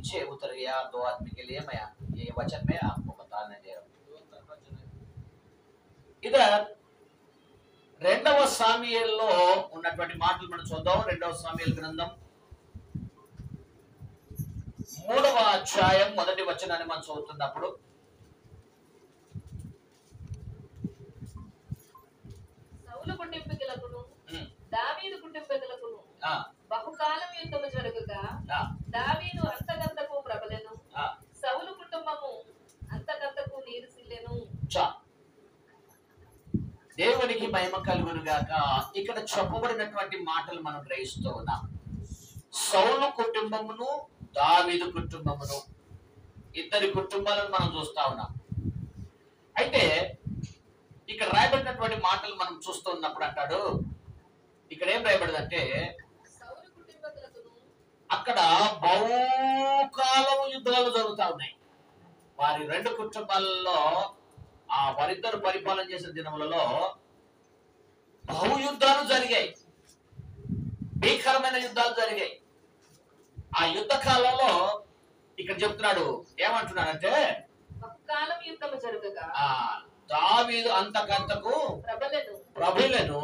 पीछे उतर गया 2 आदमी के लिए। मैं ये वचन में आपको बताने दे रहा हूँ। इधर 2వ సాముయేలులో ఉన్నటువంటి మాటలు మనం చూద్దాం. 2వ సాముయేలు గ్రంథం 3వ అధ్యాయం 1వ వచనాన్ని మనం చదువుతున్నప్పుడు, సౌలు కుటుంబీకులకును దావీదు కుటుంబీకులకును బహుకాలం యుద్ధము జరుగుగా దావీదు అంతకంతకు ప్రబలెను, సౌలు కుటుంబము అంతకంతకు నీరుసిల్లెను. దేవునికి మహిమ కలుగును గాక. ఇక్కడ చెప్పబడినటువంటి మాటలు మనం గ్రహిస్తూ ఉన్నాం. సౌలు కుటుంబమును దావీదు కుటుంబమును, ఇద్దరి కుటుంబాలను మనం చూస్తా ఉన్నాం. అయితే ఇక్కడ రాయబడినటువంటి మాటలు మనం చూస్తూ ఉన్నప్పుడు అంటాడు, ఇక్కడ ఏం రాయబడిందంటే అక్కడ బహుకాలం యుద్ధాలు జరుగుతా ఉన్నాయి. వారి 2 కుటుంబాలలో వారిద్దరు పరిపాలన చేసిన దినములలో బహుయుద్ధాలు జరిగాయి, భీకరమైన యుద్ధాలు జరిగాయి. ఆ యుద్ధ కాలంలో ఇక్కడ చెప్తున్నాడు, ఏమంటున్నాడంటే బహుకాలం యుద్ధము జరుగుగా దావీదు అంతకంతకు ప్రబలెను,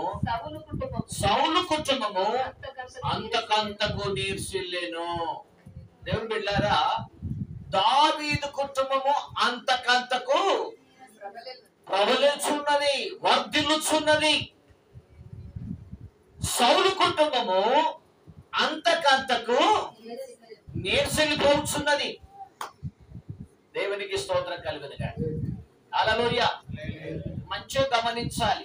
సౌలు కుటుంబము అంతకంతకు నీర్సిల్లెను. దేవుని బిడ్డలారా, దావీదు కుటుంబము అంతకంతకు ప్రబలించున్నది, వర్ధిల్లుచున్నది. సౌలు కుటుంబము అంతకంతకు నీర్సిల్లిపోతున్నది. దేవునికి స్తోత్రం కలుగునుగా. హల్లెలూయా. మంచిగా గమనించాలి.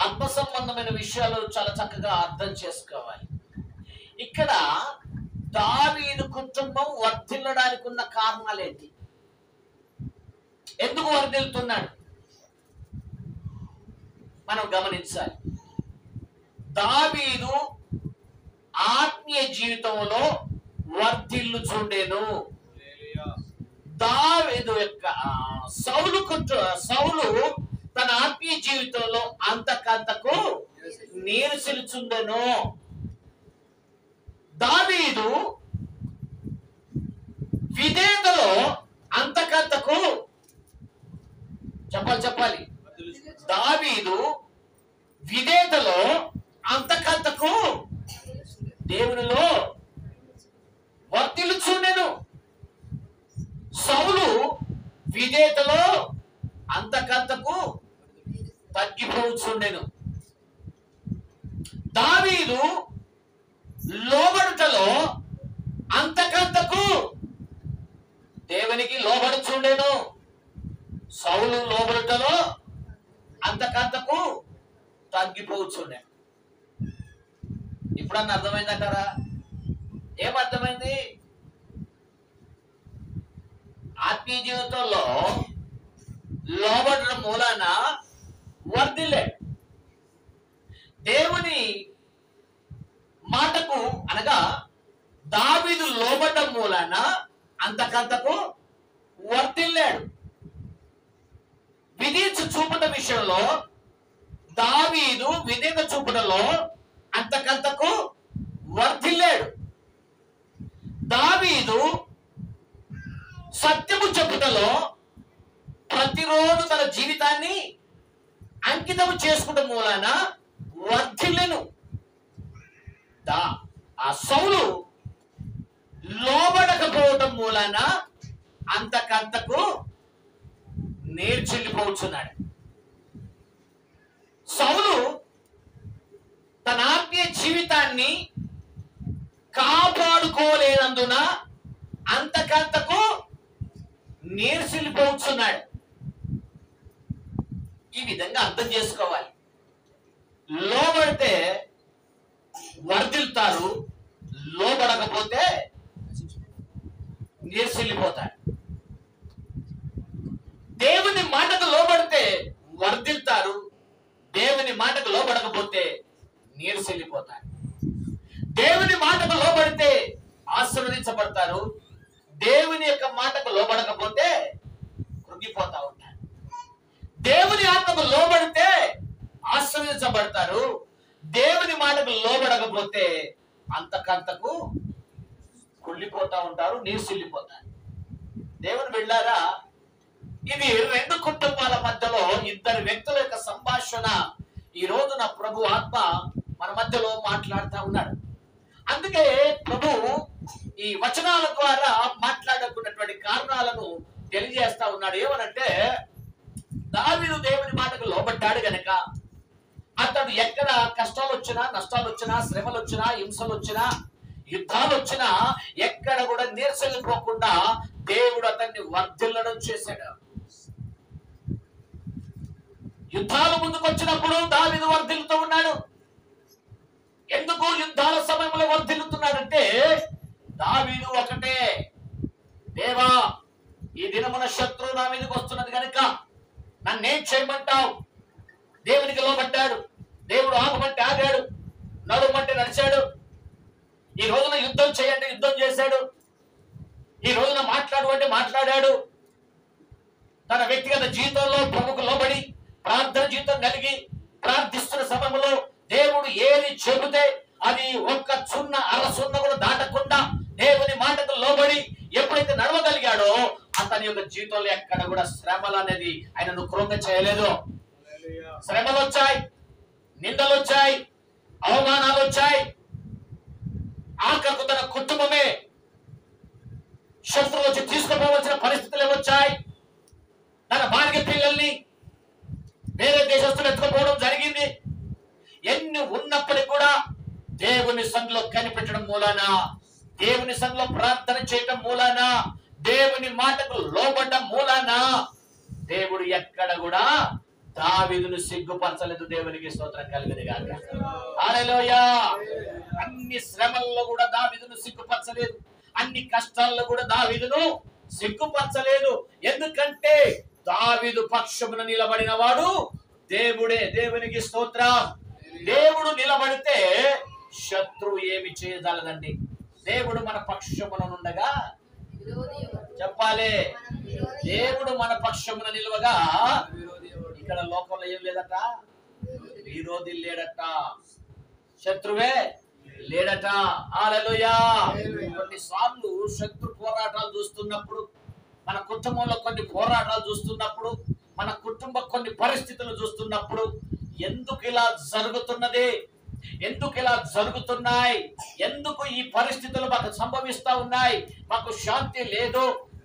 ఆత్మ సంబంధమైన విషయాలు చాలా చక్కగా అర్థం చేసుకోవాలి. ఇక్కడ దావీదు కుటుంబం వర్ధిల్లడానికి ఉన్న కారణాలు ఏంటి? ఎందుకు వర్ధిల్లుతున్నాడు మనం గమనించాలి. దావీదు ఆత్మీయ జీవితంలో వర్ధిల్లుచుండెను. దావీదు యొక్క సౌలు తన ఆత్మీయ జీవితంలో అంతకంతకు నీరుసిల్చుండెను. దావీదు విధేయతలో అంతకంతకు చెప్పాలి. దావీదు విధేయతలో అంతకంతకు దేవునిలో వర్ధిల్లుచుండెను. సౌలు విధేయతలో అంతకంతకు తగ్గిపోచుండెను. దావీదు లోబడుటలో అంతకంతకు దేవునికి లోబడుచుండెను. సౌలు లోబడుటలో అంతకంతకు తగ్గిపోచుండే. ఇప్పుడన్నా అర్థమైందంటారా? ఏమర్థమైంది? ఆత్మీయ జీవితంలో లోబడడం మూలాన వర్ధిల్లే. దేవుని మాటకు అనగా దావీదు లోబడడం మూలాన అంతకంతకు వర్ధిల్లాడు. విధేయత చూపట విషయంలో దావీదు విధేయత చూపటలో అంతకంతకు వర్ధిల్లాడు. దావీదు సత్యము చెప్పుటలో ప్రతిరోజు తన జీవితాన్ని అంకితము చేసుకుంటం మూలాన వర్ధిల్లెను. ఆ సౌలు లోబడకపోవటం మూలాన అంతకంతకు నేర్చెల్లిపోతున్నాడు. సౌలు తన ఆత్మీయ జీవితాన్ని కాపాడుకోలేనందున అంతకంతకు నీరసిల్లిపోతున్నాడు. ఈ విధంగా అర్థం చేసుకోవాలి. లోబడితే వర్ధిల్తారు, లోబడకపోతే నీరసిల్లిపోతాడు. దేవుని మాటకు లోబడితే వర్ధిల్తారు, దేవుని మాటకు లోబడకపోతే నీరసిల్లిపోతారు. దేవుని మాటకు లోబడితే ఆశీర్వదించబడతారు, దేవుని యొక్క మాటకు లోబడకపోతే కృంగిపోతా ఉంటారు. దేవుని ఆత్మకు లోబడితే ఆశీర్వదించబడతారు, దేవుని మాటకు లోబడకపోతే అంతకంతకు కుళ్ళిపోతా ఉంటారు, నీరుసిల్లిపోతారు. దేవుని బిడ్డలారా, ఇది రెండు కుటుంబాల మధ్యలో ఇద్దరు వ్యక్తుల యొక్క సంభాషణ ఈ రోజు నా ప్రభు ఆత్మ మన మధ్యలో మాట్లాడుతూ ఉన్నాడు. అందుకే ప్రభు ఈ వచనాల ద్వారా మాట్లాడుకున్నటువంటి కారణాలను తెలియజేస్తా ఉన్నాడు. ఏమనంటే, దావీదు దేవుని మాటకు లోబడ్డాడు గనక అతడు ఎక్కడ కష్టాలు వచ్చినా, నష్టాలు వచ్చినా, శ్రమలు వచ్చినా, హింసలు వచ్చినా, యుద్ధాలు వచ్చినా ఎక్కడ కూడా నీరసలిపోకుండా దేవుడు అతన్ని వర్ధిల్లడం చేశాడు. యుద్ధాలు ముందుకు వచ్చినప్పుడు దావీదు వర్ధిల్లుతూ ఉన్నాడు. ఎందుకు యుద్ధాల సమయంలో వర్ధిల్లుతున్నాడంటే, దావీదు ఒకటే, దేవా ఈ దినమున శత్రువు నా మీదకి వస్తున్నది కనుక నన్నేం చేయమంటావు? దేవునికి లోబడ్డాడు. దేవుడు ఆపమంటే ఆగాడు, నడుమంటే నడిచాడు. ఈ రోజున యుద్ధం చేయండి, యుద్ధం చేశాడు. ఈ రోజున మాట్లాడు అంటే మాట్లాడాడు. తన వ్యక్తిగత జీవితంలో ప్రభుకు లోబడి ప్రార్థన జీవితం కలిగి ప్రార్థిస్తున్న సమయంలో దేవుడు ఏది చెబితే అది ఒక్క సున్న అర సున్న కూడా దాటకుండా దేవుని మాటకు లోబడి ఎప్పుడైతే నడవగలిగాడో అతని యొక్క జీవితంలో ఎక్కడ కూడా శ్రమలు అనేది ఆయనను కృంగ చేయలేదు. శ్రమలు వచ్చాయి, నిందలు వచ్చాయి, అవమానాలు వచ్చాయి. ఆఖరకు తన కుటుంబమే శత్రువు వచ్చి తీసుకుపోవలసిన పరిస్థితులు వచ్చాయి. తన భార్య పిల్లల్ని వేరే దేశస్తులు ఎత్తుకుపోవడం జరిగింది. ఎన్ని ఉన్నప్పటికీ కూడా దేవుని సన్నిధిలో కనిపెట్టడం మూలాన, దేవుని సన్నిధిలో ప్రార్థన చేయటం మూలాన, దేవుని మాటకు లోబడ్డం మూలాన దేవుడు ఎక్కడ కూడా దావీదును సిగ్గుపరచలేదు. దేవునికి స్తోత్రం కలుగును గాక. హల్లెలూయా. అన్ని శ్రమల్లో కూడా దావీదును సిగ్గుపరచలేదు. అన్ని కష్టాల్లో కూడా దావీదును సిగ్గుపరచలేదు. ఎందుకంటే దావీదు పక్షమున నిలబడిన వాడు దేవుడే. దేవునికి స్తోత్రం. దేవుడు నిలబడితే శత్రువు ఏమి చేయగలదండి? దేవుడు మన పక్షమున ఉండగా చెప్పాలి, దేవుడు మన పక్షమున నిలవగా ఇక్కడ లోకంలో ఏం లేదట, విరోధి లేడట, శత్రువే లేడట. హల్లెలూయా. కొన్నిసార్లు శత్రు పోరాటాలు చూస్తున్నప్పుడు, మన కుటుంబంలో కొన్ని పోరాటాలు చూస్తున్నప్పుడు, మన కుటుంబ కొన్ని పరిస్థితులు చూస్తున్నప్పుడు, ఎందుకు ఇలా జరుగుతున్నది, ఎందుకు ఇలా జరుగుతున్నాయి, ఎందుకు ఈ పరిస్థితులు మాకు సంభవిస్తా ఉన్నాయి, మాకు శాంతి లేదు,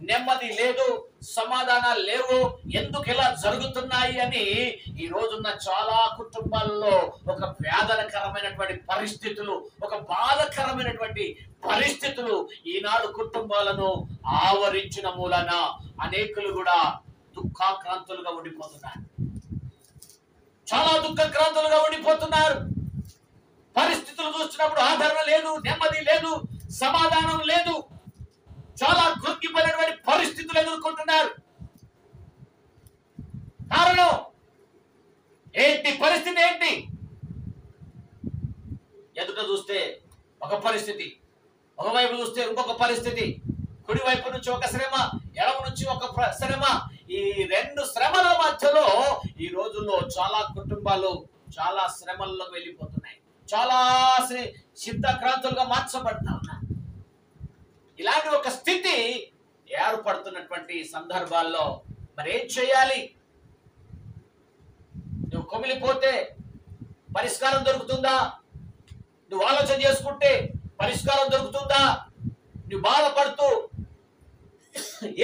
నెమ్మది లేదు, సమాధానాలు లేవు, ఎందుకు ఇలా జరుగుతున్నాయి అని ఈ రోజున్న చాలా కుటుంబాల్లో ఒక వేదనకరమైనటువంటి పరిస్థితులు, ఒక బాధకరమైనటువంటి పరిస్థితులు ఈనాడు కుటుంబాలను ఆవరించిన మూలన అనేకులు కూడా దుఃఖాక్రాంతులుగా ఉండిపోతున్నారు. చాలా దుఃఖాక్రాంతులుగా ఉండిపోతున్నారు. పరిస్థితులు చూస్తున్నప్పుడు ఆదరణ లేదు, నెమ్మది లేదు, సమాధానం లేదు. చాలా కృంగిపోయినటువంటి పరిస్థితులు ఎదుర్కొంటున్నారు. కారణం ఏంటి? పరిస్థితి ఏంటి? ఎదుట చూస్తే ఒక పరిస్థితి, ఒకవైపు చూస్తే ఇంకొక పరిస్థితి, కుడి వైపు నుంచి ఒక శ్రమ, ఎడమ నుంచి ఒక శ్రమ. ఈ రెండు శ్రమల మధ్యలో ఈ రోజుల్లో చాలా కుటుంబాలు చాలా శ్రమల్లోకి వెళ్ళిపోతున్నాయి. చాలా చింతాక్రాంతులుగా మార్చబడతా ఉన్నారు. ఇలాంటి ఒక స్థితి ఏర్పడుతున్నటువంటి సందర్భాల్లో మరి ఏం చేయాలి? నువ్వు కొమిలిపోతే పరిష్కారం దొరుకుతుందా? నువ్వు ఆలోచన చేసుకుంటే పరిష్కారం దొరుకుతుందా? నువ్వు బాధపడుతూ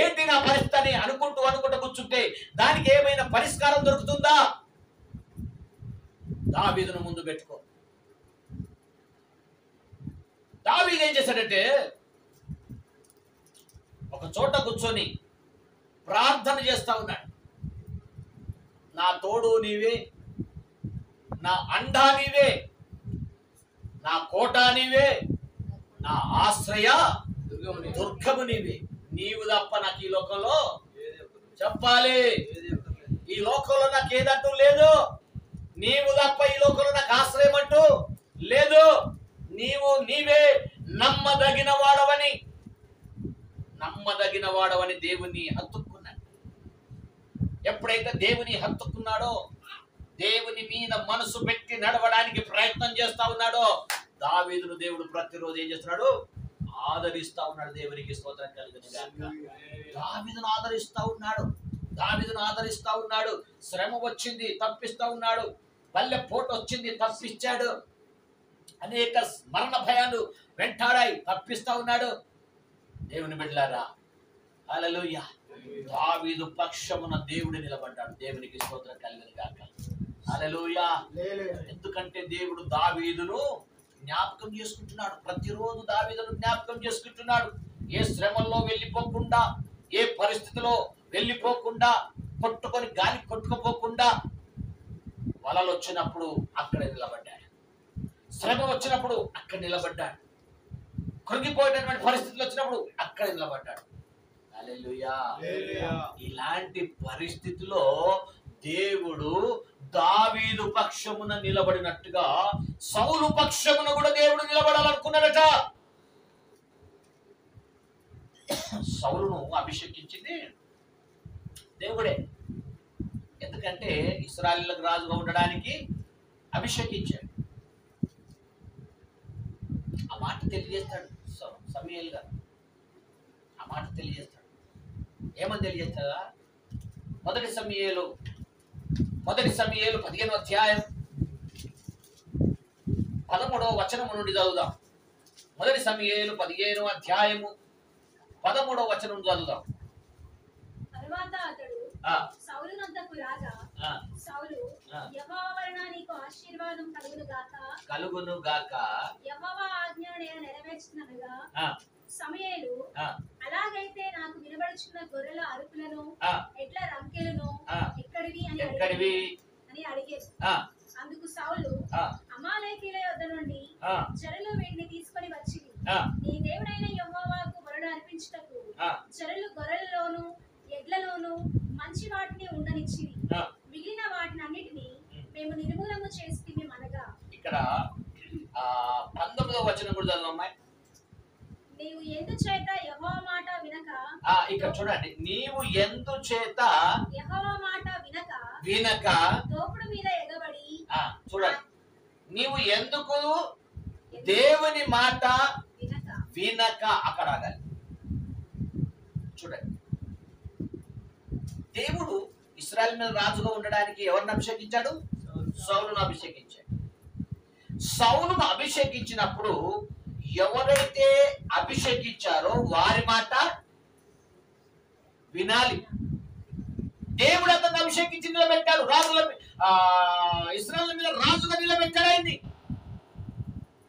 ఏంటి నా పరిస్థితి అని అనుకుంటూ కూర్చుంటే దానికి ఏమైనా పరిష్కారం దొరుకుతుందా? దావీదును ముందు పెట్టుకో. దావీదు ఏం చేశాడంటే ఒక చోట కూర్చొని ప్రార్థన చేస్తా ఉన్నాడు. నా తోడు నీవే, నా అండా నీవే, నా కోట నీవే, నా ఆశ్రయ దుర్గము నీవే. నీవు తప్ప నాకు ఈ లోకంలో చెప్పాలి, ఈ లోకంలో నాకు ఏదంటూ లేదు. నీవు తప్ప ఈ లోకంలో నాకు ఆశ్రయం అంటూ లేదు. నీవే నమ్మదగిన వాడవని దేవుని హత్తుకున్నాడు. ఎప్పుడైతే దేవుని హత్తుకున్నాడో, దేవుని మీద మనసు పెట్టి నడవడానికి ప్రయత్నం చేస్తా ఉన్నాడో, దావీదును దేవుడు ప్రతిరోజు ఏం చేస్తున్నాడు? ఆదరిస్తా ఉన్నాడు. దేవునికి స్తోత్రం కలుగును గాక. దావీదును ఆదరిస్తా ఉన్నాడు. దావీదును ఆదరిస్తా ఉన్నాడు. శ్రమ వచ్చింది, తప్పిస్తా ఉన్నాడు. పల్లె పోటు వచ్చింది, తప్పించాడు. అనేక మరణ భయాలు వెంటాడాయి, తప్పిస్తా ఉన్నాడు. దేవుని బిడ్డలారా, హల్లెలూయా. దావీదు పక్షమున దేవుడు నిలబడ్డాడు. దేవునికి స్తోత్రం కలుగును గాక. హల్లెలూయా. ఎందుకంటే దేవుడు దావీదును జ్ఞాపకం చేసుకుంటున్నాడు. ప్రతిరోజు దావీదును జ్ఞాపకం చేసుకుంటున్నాడు. ఏ శ్రమల్లో వెళ్ళిపోకుండా, ఏ పరిస్థితిలో వెళ్ళిపోకుండా, కొట్టుకొని గాలి కొట్టుకుపోకుండా, వలలు వచ్చినప్పుడు అక్కడ నిలబడ్డాడు. శ్రమ వచ్చినప్పుడు అక్కడ నిలబడ్డాడు. కృంగిపోయినటువంటి పరిస్థితులు వచ్చినప్పుడు అక్కడ నిలబడ్డాడు. హల్లెలూయా. ఇలాంటి పరిస్థితిలో దేవుడు దావీదు పక్షమున నిలబడినట్టుగా సౌలు పక్షమున కూడా దేవుడు నిలబడాలనుకున్నాడట. సౌలును అభిషేకించింది దేవుడే. ఎందుకంటే ఇశ్రాయేలులకు రాజుగా ఉండడానికి అభిషేకించాడు. ఆ మాట తెలియజేస్తాడు సమూయేలు గారు. ఆ మాట తెలియజేస్తాడు. ఏమని తెలియజేస్తాడా? మొదటి సమూయేలు 15వ అధ్యాయం 13వ వచనము నుండి చదువుదాం. మొదటి సమూయేలు 15వ అధ్యాయము 13వ వచనం చదువుదాం. తరువాత అతడు సౌలునొద్దకు రాగా, సౌలు, యెహోవా వలన నీకు ఆశీర్వాదం కలుగును గాక, యెహోవా ఆజ్ఞ నేను నెరవేర్చుననగా, సమూయేలు, అలాగైతే నాకు వినబడుచున్న గొర్రెల అరుపులను, ఎడ్ల రంకెలను ఎక్కడివి అని అడిగేది. అందుకు సౌలు, అమాలేకీయుల యొద్ద నుండి చెరలు వీటిని తీసుకొని వచ్చింది. నీ దేవుడైన యెహోవాకు బలులు అర్పించుటకు చెరలు గొర్రెలలోను ఎడ్లలోను మంచి వాటిని ఉండనిచ్చిరి. మిగిలిన వాటిని అన్నిటిని మేము నిర్మూలము చేసి మనగా. ఇక్కడ 19వ వచనం కూడా చదవమ్మాయి. నీవు ఎందుచేత యెహోవా మాట వినక, ఇక్కడ చూడండి, నీవు ఎందుచేత యెహోవా మాట వినక దోపుడు మీద ఎగబడి, చూడండి, నీవు ఎందుకు దేవుని మాట వినక, అక్కడ ఆగాలి. చూడండి, దేవుడు ఇశ్రాయేలు మీద రాజుగా ఉండడానికి ఎవరిని అభిషేకించాడు? సౌలును అభిషేకించాడు. సౌలును అభిషేకించినప్పుడు ఎవరైతే అభిషేకించారో వారి మాట వినాలి. దేవుడు అతన్ని అభిషేకించి నిలబెట్టాడు. ఇశ్రాయేలు మీద రాజుగా నిలబెట్టాడు ఆయన్ని.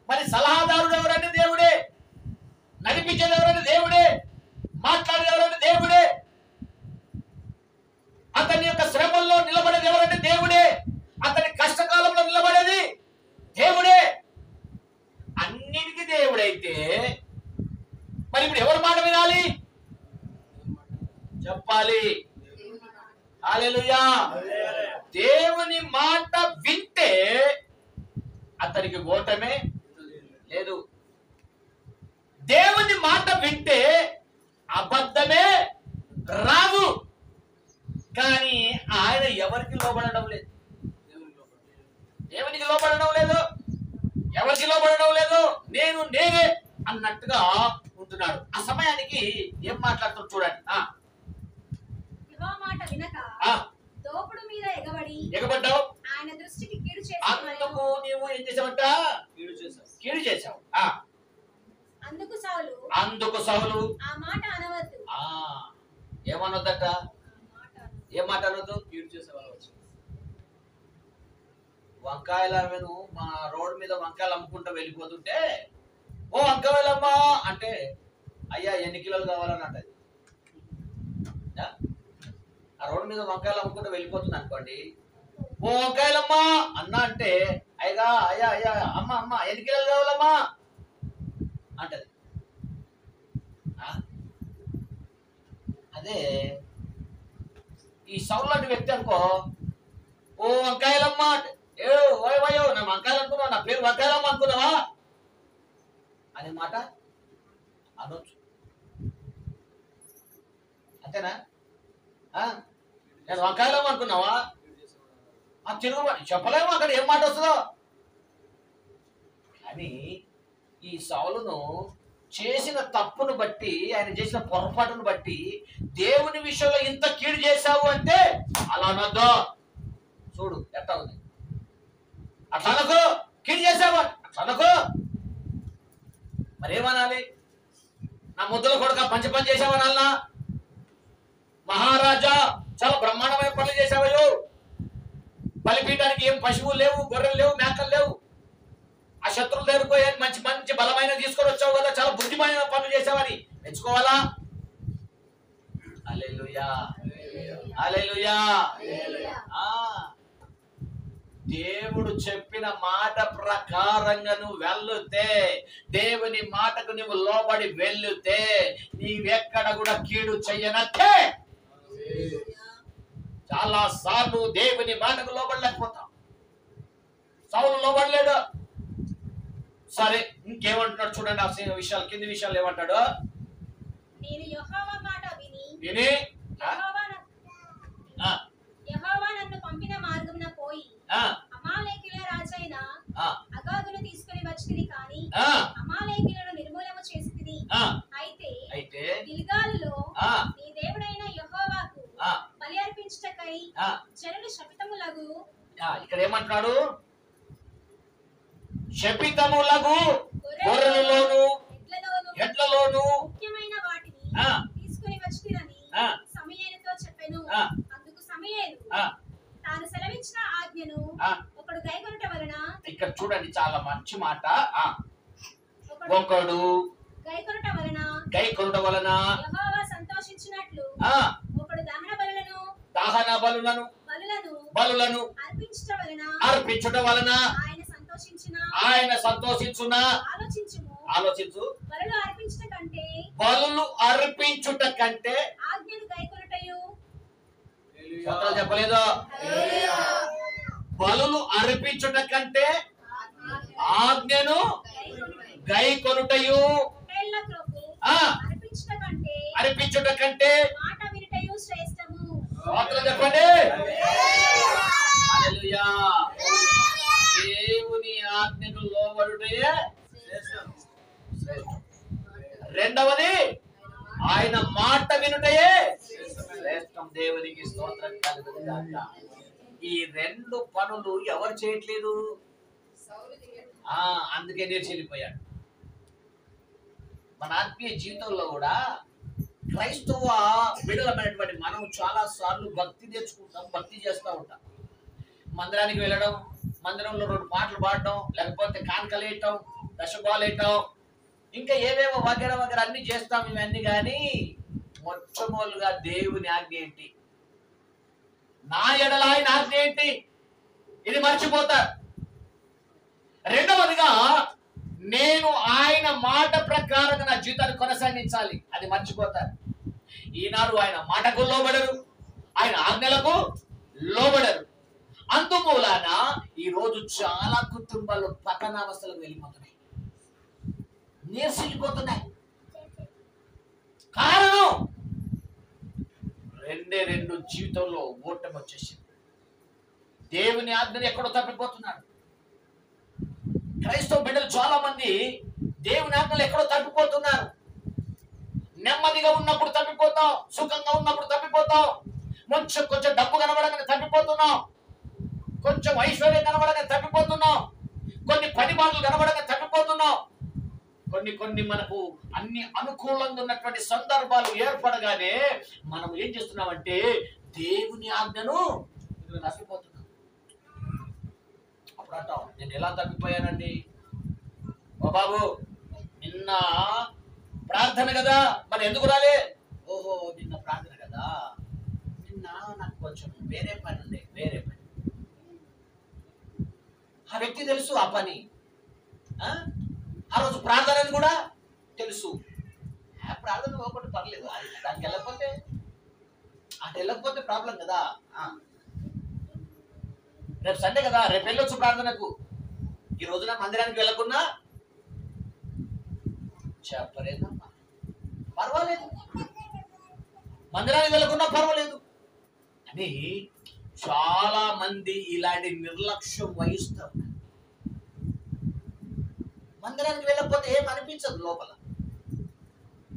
మరి సలహాదారుడు ఎవరంటే దేవుడే, నడిపించేది ఎవరంటే దేవుడే, మాట్లాడేది ఎవరంటే దేవుడే, అతని యొక్క శ్రమల్లో నిలబడేది ఎవరంటే దేవుడే, అతని కష్టకాలంలో నిలబడేది దేవుడే. అన్నిటికీ దేవుడైతే మరి ఇప్పుడు ఎవరి మాట వినాలి? చెప్పాలి. హల్లెలూయా. దేవుని మాట వింటే అతనికి ఓటమే లేదు. దేవుని మాట వింటే అబద్ధమే రాదు. కానీ ఆయన ఎవరికి లోబడడం లేదు. దేవునికి లోబడడం లేదు, ఎవరికి లోబడడం లేదు. నేనే అన్నట్టుగా ఉంటున్నాడు. ఆ సమయానికి ఏం మాట్లాడుతాడు చూడండి. యెహోవా మాట వినక దోపుడు మీద ఎగబడ్డావు, ఆయన దృష్టికి కీడు చేసి, అందుకు నీవు ఏం చేసావంట? కీడు చేసావు. అందుకు సౌలు ఆ మాట అనవద్దు. ఏమనొద్దట? ఏం మాట అనొద్దు? కీడు చేసేవాళ్ళు. వంకాయలు మా రోడ్డు మీద వంకాయలు అమ్ముకుంటూ వెళ్ళిపోతుంటే, ఓ వంకాయలమ్మా అంటే, అయ్యా ఎన్ని కిలోలు కావాలని అంటది. ఆ రోడ్డు మీద వంకాయలు అమ్ముకుంటూ వెళ్ళిపోతుంది అనుకోండి, ఓ వంకాయలమ్మా అన్న అంటే, అయ్యా అయ్యా అయ్యా అమ్మ ఎన్ని కిలోలు కావాలమ్మా అంటది. అదే ఈ సౌలు లాంటి వ్యక్తి అనుకో, ఓ వంకాయలమ్మా అంటే, ఓయో నా వంకాయలు అనుకున్నావు, నా పేరు వంకాయలమ్మ అనుకున్నావా అనే మాట అనొచ్చు. అంతేనా? నేను వంకాయలమ్మ అనుకున్నావా? తిరుగు చెప్పలేము అక్కడ ఏం మాట వస్తుందో. కానీ ఈ సౌలును చేసిన తప్పును బట్టి, ఆయన చేసిన పొరపాటును బట్టి దేవుని విషయంలో ఇంత కీడు చేశావు అంటే అలా అనొద్దు. చూడు ఎట్లా ఉంది, అట్లా అనకు. కీడు చేశావు అట్లా అనకు. మరేమనాలి? నా ముద్దుల కొడుక పంచి పని చేసావనల్లా, మహారాజా చాలా బ్రహ్మాండమైన పనులు చేసావయ్యో, బలిపీయడానికి ఏం పశువులు లేవు, గొర్రెలు లేవు, మేకలు లేవు, ఆ శత్రువులు దగ్గరికి మంచి మంచి బలమైన తీసుకొని వచ్చావు కదా, చాలా బుద్ధిమైన పనులు చేసావని మెచ్చుకోవాలా? హల్లెలూయా, హల్లెలూయా. దేవుడు చెప్పిన మాట ప్రకారంగా నువ్వు వెళ్ళుతే, దేవుని మాటకు నువ్వు లోబడి వెళ్ళుతే, నీవెక్కడ కూడా కీడు చెయ్యనట్టే. చాలా సార్లు దేవుని మాటకు లోబడలేకపోతాం. సౌలు లోబడలేడు. సరే, ఇంకేమంటున్నాడు చూడండి. ఆ విషయాలు, కింది విషయాలు ఏమంటాడు? నేను యెహోవా మాట విని యెహోవా నన్ను పంపిన మార్గమున పోయి అమాలేకీయుల రాజైన అగగును తీసుకొని వచ్చితిని, కానీ అమాలేకీయులను నిర్మూలన చేసితిని. అయితే గిల్గాలులో నీ దేవుడైన యెహోవాకు బలి అర్పించుటకై జనులు శపితములగు. ఇక్కడ ఏమంటున్నాడు? శపితములగు గొర్రెలలోను ఎడ్లలోను ముఖ్యమైన వాటిని తీసుకొని వచ్చితిరని సమూయేలుతో చెప్పెను. అందుకు సమూయేలు తాను సెలవిచ్చిన ఆజ్ఞను ఒకడు గైకొనుట వలన, ఇక్కడ చూడండి చాలా మంచి మాట, ఒకడు గైకొనుట వలన యెహోవా సంతోషించినట్లు ఒకడు దహన బలులను అర్పించుట వలన ఆయన సంతోషించున. ఆలోచించు. బలులు అర్పించుట కంటే ఆజ్ఞను గైకొనుటయు. చెప్పలేదు. బలులు అర్పించుట కంటే ఆజ్ఞను గైకొనుటయు, అర్పించుట కంటే మాట వినుటయు శ్రేష్టము. చెప్పండి. హల్లెలూయా. దేవుని ఆజ్ఞకు లోబడుటయే శ్రేష్టం. రెండవది ఆయన మాట వినుటయే శ్రేష్టం. దేవునికి స్తోత్రం కలుగును గాక. ఈ రెండు పనులు ఎవరు చేయట్లేదు? అందుకే నేను చెల్లిపోయాడు. మన ఆత్మీయ జీవితంలో కూడా క్రైస్తవ బిడ్డలమైనటువంటి మనం చాలా సార్లు భక్తి తెచ్చుకుంటాం, భక్తి చేస్తూ ఉంటాం. మందిరానికి వెళ్ళడం, మందిరంలో 2 పాటలు పాడడం, లేకపోతే కానుకలు వేయటం, దశబాలు వేయటం, ఇంకా ఏవేవో వగేర అన్ని చేస్తాం. ఇవన్నీ కానీ మొట్టమొదలుగా దేవుని ఆజ్ఞ ఏంటి, నా ఎడల ఆయన ఆజ్ఞ ఏంటి, ఇది మర్చిపోతారు. రెండవదిగా నేను ఆయన మాట ప్రకారంగా నా జీవితాన్ని కొనసాగించాలి, అది మర్చిపోతారు. ఈనాడు ఆయన మాటకు లోబడరు, ఆయన ఆజ్ఞలకు లోబడరు. అందుమూలాన ఈ రోజు చాలా కుటుంబాలు పతనావస్థలకు వెళ్ళిపోతున్నాయి, నీరసించిపోతున్నాయి. కారణం రెండు జీవితంలో ఓటమి వచ్చేసింది. దేవుని ఆజ్ఞని ఎక్కడో తప్పిపోతున్నాడు. క్రైస్తవ బిడ్డలు చాలా మంది దేవుని ఆజ్ఞలు ఎక్కడో తప్పిపోతున్నారు. నెమ్మదిగా ఉన్నప్పుడు తప్పిపోతాం, సుఖంగా ఉన్నప్పుడు తప్పిపోతాం, కొంచెం డబ్బు కనబడగానే తప్పిపోతున్నాం, కొంచెం ఐశ్వర్యం కనబడగానే తప్పిపోతున్నాం, కొన్ని పని మాటలు కనబడగానే తప్పిపోతున్నాం. కొన్ని మనకు అన్ని అనుకూలంగా ఉన్నటువంటి సందర్భాలు ఏర్పడగానే మనం ఏం చేస్తున్నామంటే దేవుని ఆజ్ఞను తప్పిపోతున్నాం. అప్పుడు అంటాం, నేను ఎలా తప్పిపోయానండి? ఓ బాబు, నిన్న ప్రార్థన కదా, మరి ఎందుకు రాలే? ఓహో, నిన్న ప్రార్థన కదా, నిన్న నాకు కొంచెం వేరే పని ఉంది, వేరే పని. ఆ వ్యక్తి తెలుసు ఆ పని, ఆ రోజు ప్రార్థన కూడా తెలుసు. ప్రార్థన పోకుండా పర్లేదు, దానికి వెళ్ళకపోతే అటు వెళ్ళకపోతే ప్రాబ్లం కదా. రేపు సండే కదా, రేపు వెళ్ళొచ్చు ప్రార్థనకు. ఈ రోజున మందిరానికి వెళ్ళకున్నా చెప్పలేదమ్మా, పర్వాలేదు, మందిరానికి వెళ్ళకున్నా పర్వాలేదు అని చాలా మంది ఇలాంటి నిర్లక్ష్యం వహిస్తారు. మందిరానికి వెళ్ళకపోతే ఏం అనిపించదు లోపల,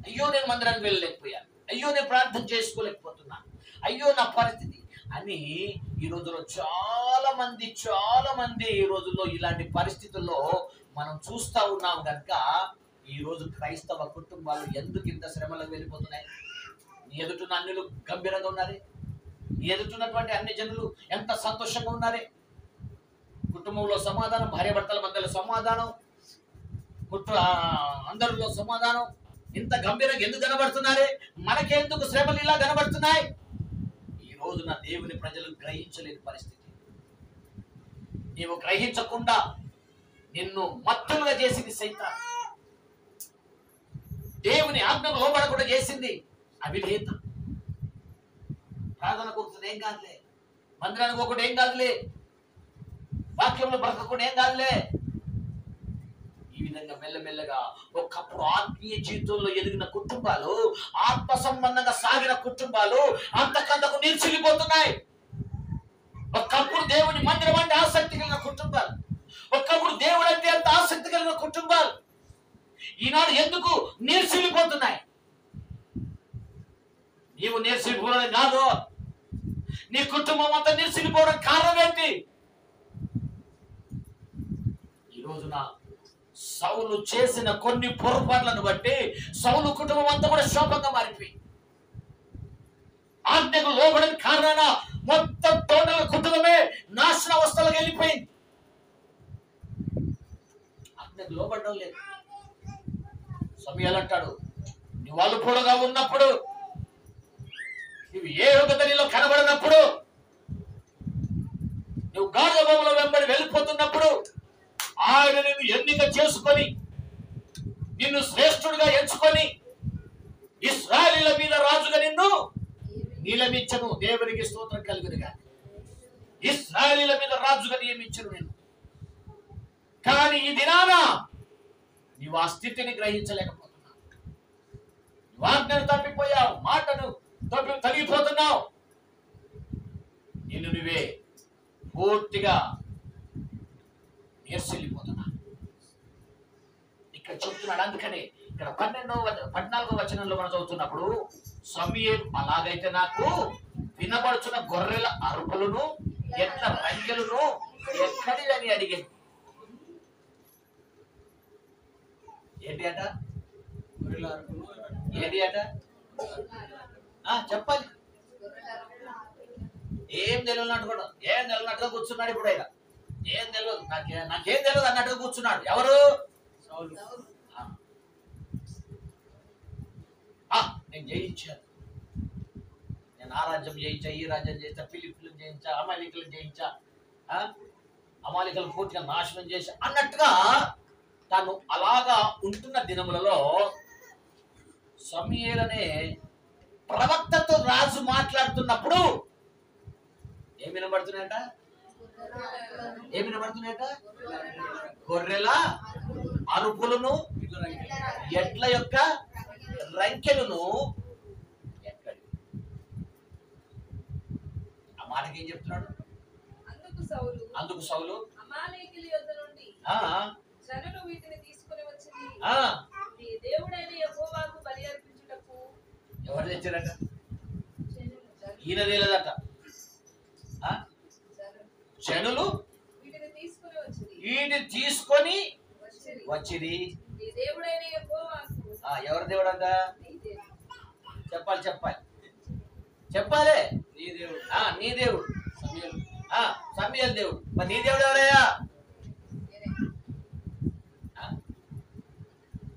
అయ్యో నేను మందిరానికి వెళ్ళలేకపోయాను, అయ్యో నేను ప్రార్థన చేసుకోలేకపోతున్నాను, అయ్యో నా పరిస్థితి అని ఈ రోజులో చాలా మంది ఈ రోజుల్లో ఇలాంటి పరిస్థితుల్లో మనం చూస్తా ఉన్నాం కనుక ఈ రోజు క్రైస్తవ కుటుంబాలు ఎందుకు ఇంత శ్రమలకు వెళ్ళిపోతున్నాయి? నీ ఎదుటిన్న అన్యులు గంభీరంగా ఉన్నారే, నీ ఎదుటిన్నటువంటి అన్ని జనులు ఎంత సంతోషంగా ఉన్నారే, కుటుంబంలో సమాధానం, భార్యాభర్తల మధ్యలో సమాధానం, అందరిలో సమాధానం, ఇంత గంభీరంగా ఎందుకు కనబడుతున్నారే? మనకెందుకు శ్రమలు ఇలా కనబడుతున్నాయి? ఈ రోజున దేవుని ప్రజలు గ్రహించలేని పరిస్థితి. నీవు గ్రహించకుండా నిన్ను మత్తులుగా చేసింది సైతాను, దేవుని ఆజ్ఞకు లోబడకుండా చేసింది అవిధేయత. ప్రార్థనకు ఒకటి ఏం కాదులే, మందిరానికి ఒకటి ఏం కాదులే, వాక్యంలో బ్రతకకుండా ఏం కాదులే. ఈ విధంగా మెల్లమెల్లగా ఒకప్పుడు ఆత్మీయ జీవితంలో ఎదిగిన కుటుంబాలు, ఆత్మ సంబంధంగా సాగిన కుటుంబాలు అంతకంతకు నిలిచిపోతున్నాయి. ఒకప్పుడు దేవుని మందిరం అంటే ఆసక్తి కలిగిన కుటుంబాలు, ఒకప్పుడు దేవుడు అంటే అంత ఆసక్తి కలిగిన కుటుంబాలు ఈనాడు ఎందుకు నిలిచిపోతున్నాయి? నీవు నిలిచిపోవడం కాదు, నీ కుటుంబం అంతా నిలిచిపోవడం కారణం ఏంటి? ఈ రోజున సౌలు చేసిన కొన్ని పొరపాట్లను బట్టి సౌలు కుటుంబం అంతా కూడా శోభంగా మారిపోయి, ఆజ్ఞకు లోబడని కారణాన మొత్తం టోటల్ కుటుంబమే నాశన అవస్థలకు వెళ్ళిపోయింది. ఆజ్ఞకు లోబడడం లేదు. సమయాలు అంటాడు, నువ్వు అల్పుడుగా ఉన్నప్పుడు, నువ్వు ఏ యోగతనిలో కనబడినప్పుడు, నువ్వు గాఢభూమిలో వెంబడి వెళ్ళిపోతున్నప్పుడు ఆయన నిన్ను ఎన్నిక చేసుకొని నిన్ను శ్రేష్ఠుడిగా ఎంచుకొని ఇశ్రాయేలీయుల మీద రాజుగా నిన్ను నియమించను. దేవునికి స్తోత్రం కలుగునుగా. ఇశ్రాయేలీయుల మీద రాజుగా నియమించను నేను. కానీ ఈ దినాన నీవు ఆ స్థితిని గ్రహించలేకపోతున్నావు. ఆజ్ఞను తప్పిపోయావు, మాటను తొలగిపోతున్నావు. నిన్ను నువ్వే పూర్తిగా నేర్చెల్లిపోతున్నా. ఇక్కడ చెప్తున్నాడు. అందుకని ఇక్కడ 14వ వచనంలో మనం చదువుతున్నప్పుడు సమూయేలు, అలాగైతే నాకు వినబడుచున్న గొర్రెల అరుపులను, ఎట్ల రంకెలను ఎక్కడిదని అడిగాను. ఏంటి అట? ఏంటి అట? చెప్పాలి. ఏం తెలియనట్టు కూడా, ఏం తెలియనట్టుగా కూర్చున్నాడు. ఇప్పుడు ఆయన ఏం తెలియదు, నాకేం తెలియదు అన్నట్టుగా కూర్చున్నాడు. ఎవరు? నేను జయించాను, నేను ఆ రాజ్యం జయించా, ఈ రాజ్యం జయించా, ఫిలిప్లను జయించా, అమాలికలను జయించా, అమాలికలను పూర్తిగా నాశనం చేశా అన్నట్టుగా తాను అలాగా ఉంటున్న దినములలో సమూయేలనే ప్రవక్తతో రాజు మాట్లాడుతున్నప్పుడు ఏమి వినబడుతున్నాయట? గొర్రెల అరుపులను, ఎడ్ల యొక్క రంకెలను ఎక్కడి. ఆ మాటకి ఏం చెప్తున్నాడు? అందుకు సౌలు అమాలేకీయుల యొద్ద నుండి జనులు వీటిని తీసుకొని వచ్చింది నీ దేవుడైన యెహోవాకు బలి అర్పించుటకు. ఎవరు తెచ్చారట? ఈయన తేలేదట. జనులు వీటిని తీసుకొని వచ్చిరి. ఎవరి దేవుడు అంట? చెప్పాలి. నీ దేవుడు సమూయేలు దేవుడు. మరి నీ దేవుడు ఎవరయ్యా?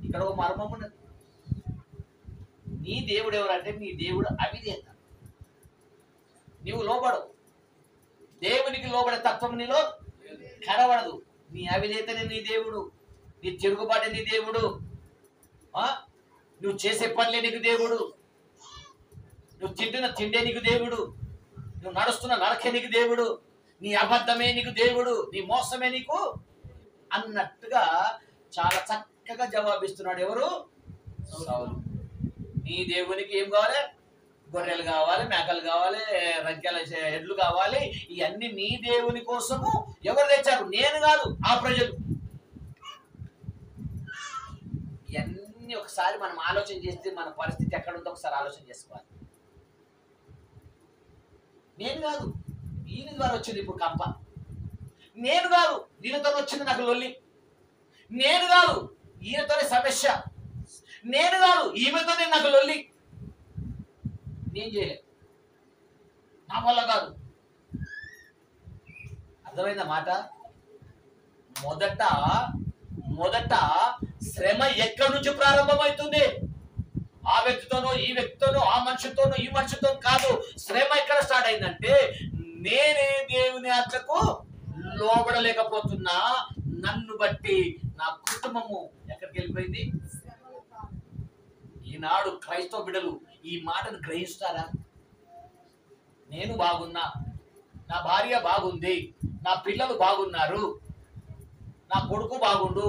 ఇక్కడ ఒక మర్మం ఉన్నది. నీ దేవుడు ఎవరంటే నీ దేవుడు అవిధేయత. నీవు లోబడవు, దేవునికి లోబడే తత్వం నీలో కనబడదు. నీ అవిధేయతనే నీ దేవుడు, నీ తిరుగుబాటే నీ దేవుడు, నువ్వు చేసే పనులే నీకు దేవుడు, నువ్వు తింటున్న తిండే నీకు దేవుడు, నువ్వు నడుస్తున్న నరకే నీకు దేవుడు, నీ అబద్ధమే నీకు దేవుడు, నీ మోసమే నీకు అన్నట్టుగా చాలా చక్కగా జవాబిస్తున్నాడు. ఎవరు? సౌలు. నీ దేవునికి ఏం కావాలి? గొర్రెలు కావాలి, మేకలు కావాలి, రంకెల ఎడ్లు కావాలి. ఇవన్నీ నీ దేవుని కోసము ఎవరు తెచ్చారు? నేను కాదు, ఆ ప్రజలు. ఇవన్నీ వీటన్నిటిని ఒకసారి మనం ఆలోచన చేస్తే మన పరిస్థితి ఎక్కడ ఉందో ఒకసారి ఆలోచన చేసుకోవాలి. నేను కాదు, ఈయన ద్వారా వచ్చింది ఇప్పుడు కంప. నేను కాదు, ఈయనతో వచ్చింది నాకు లొల్లి. నేను కాదు, ఈయనతోనే సమస్య. నేను కాదు, ఈమెతోనే నాకు లొల్లి. నేను చేయలేదు, నా వల్ల కాదు. అర్థమైందా మాట? మొదట శ్రమ ఎక్కడి నుంచి ప్రారంభమవుతుంది? ఆ వ్యక్తితోనో, ఈ వ్యక్తితోనో, ఆ మనిషితోనో, ఈ మనిషితో కాదు. శ్రమ ఎక్కడ స్టార్ట్ అయిందంటే, నేనే దేవుని ఆజ్ఞకు లోబడలేకపోతున్నా, నన్ను బట్టి నా కుటుంబము ఎక్కడికి వెళ్ళిపోయింది? ఈనాడు క్రైస్తవ బిడ్డలు ఈ మాటను గ్రహిస్తారా? నేను బాగున్నా, నా భార్య బాగుంది, నా పిల్లలు బాగున్నారు, నా కొడుకు బాగుండు,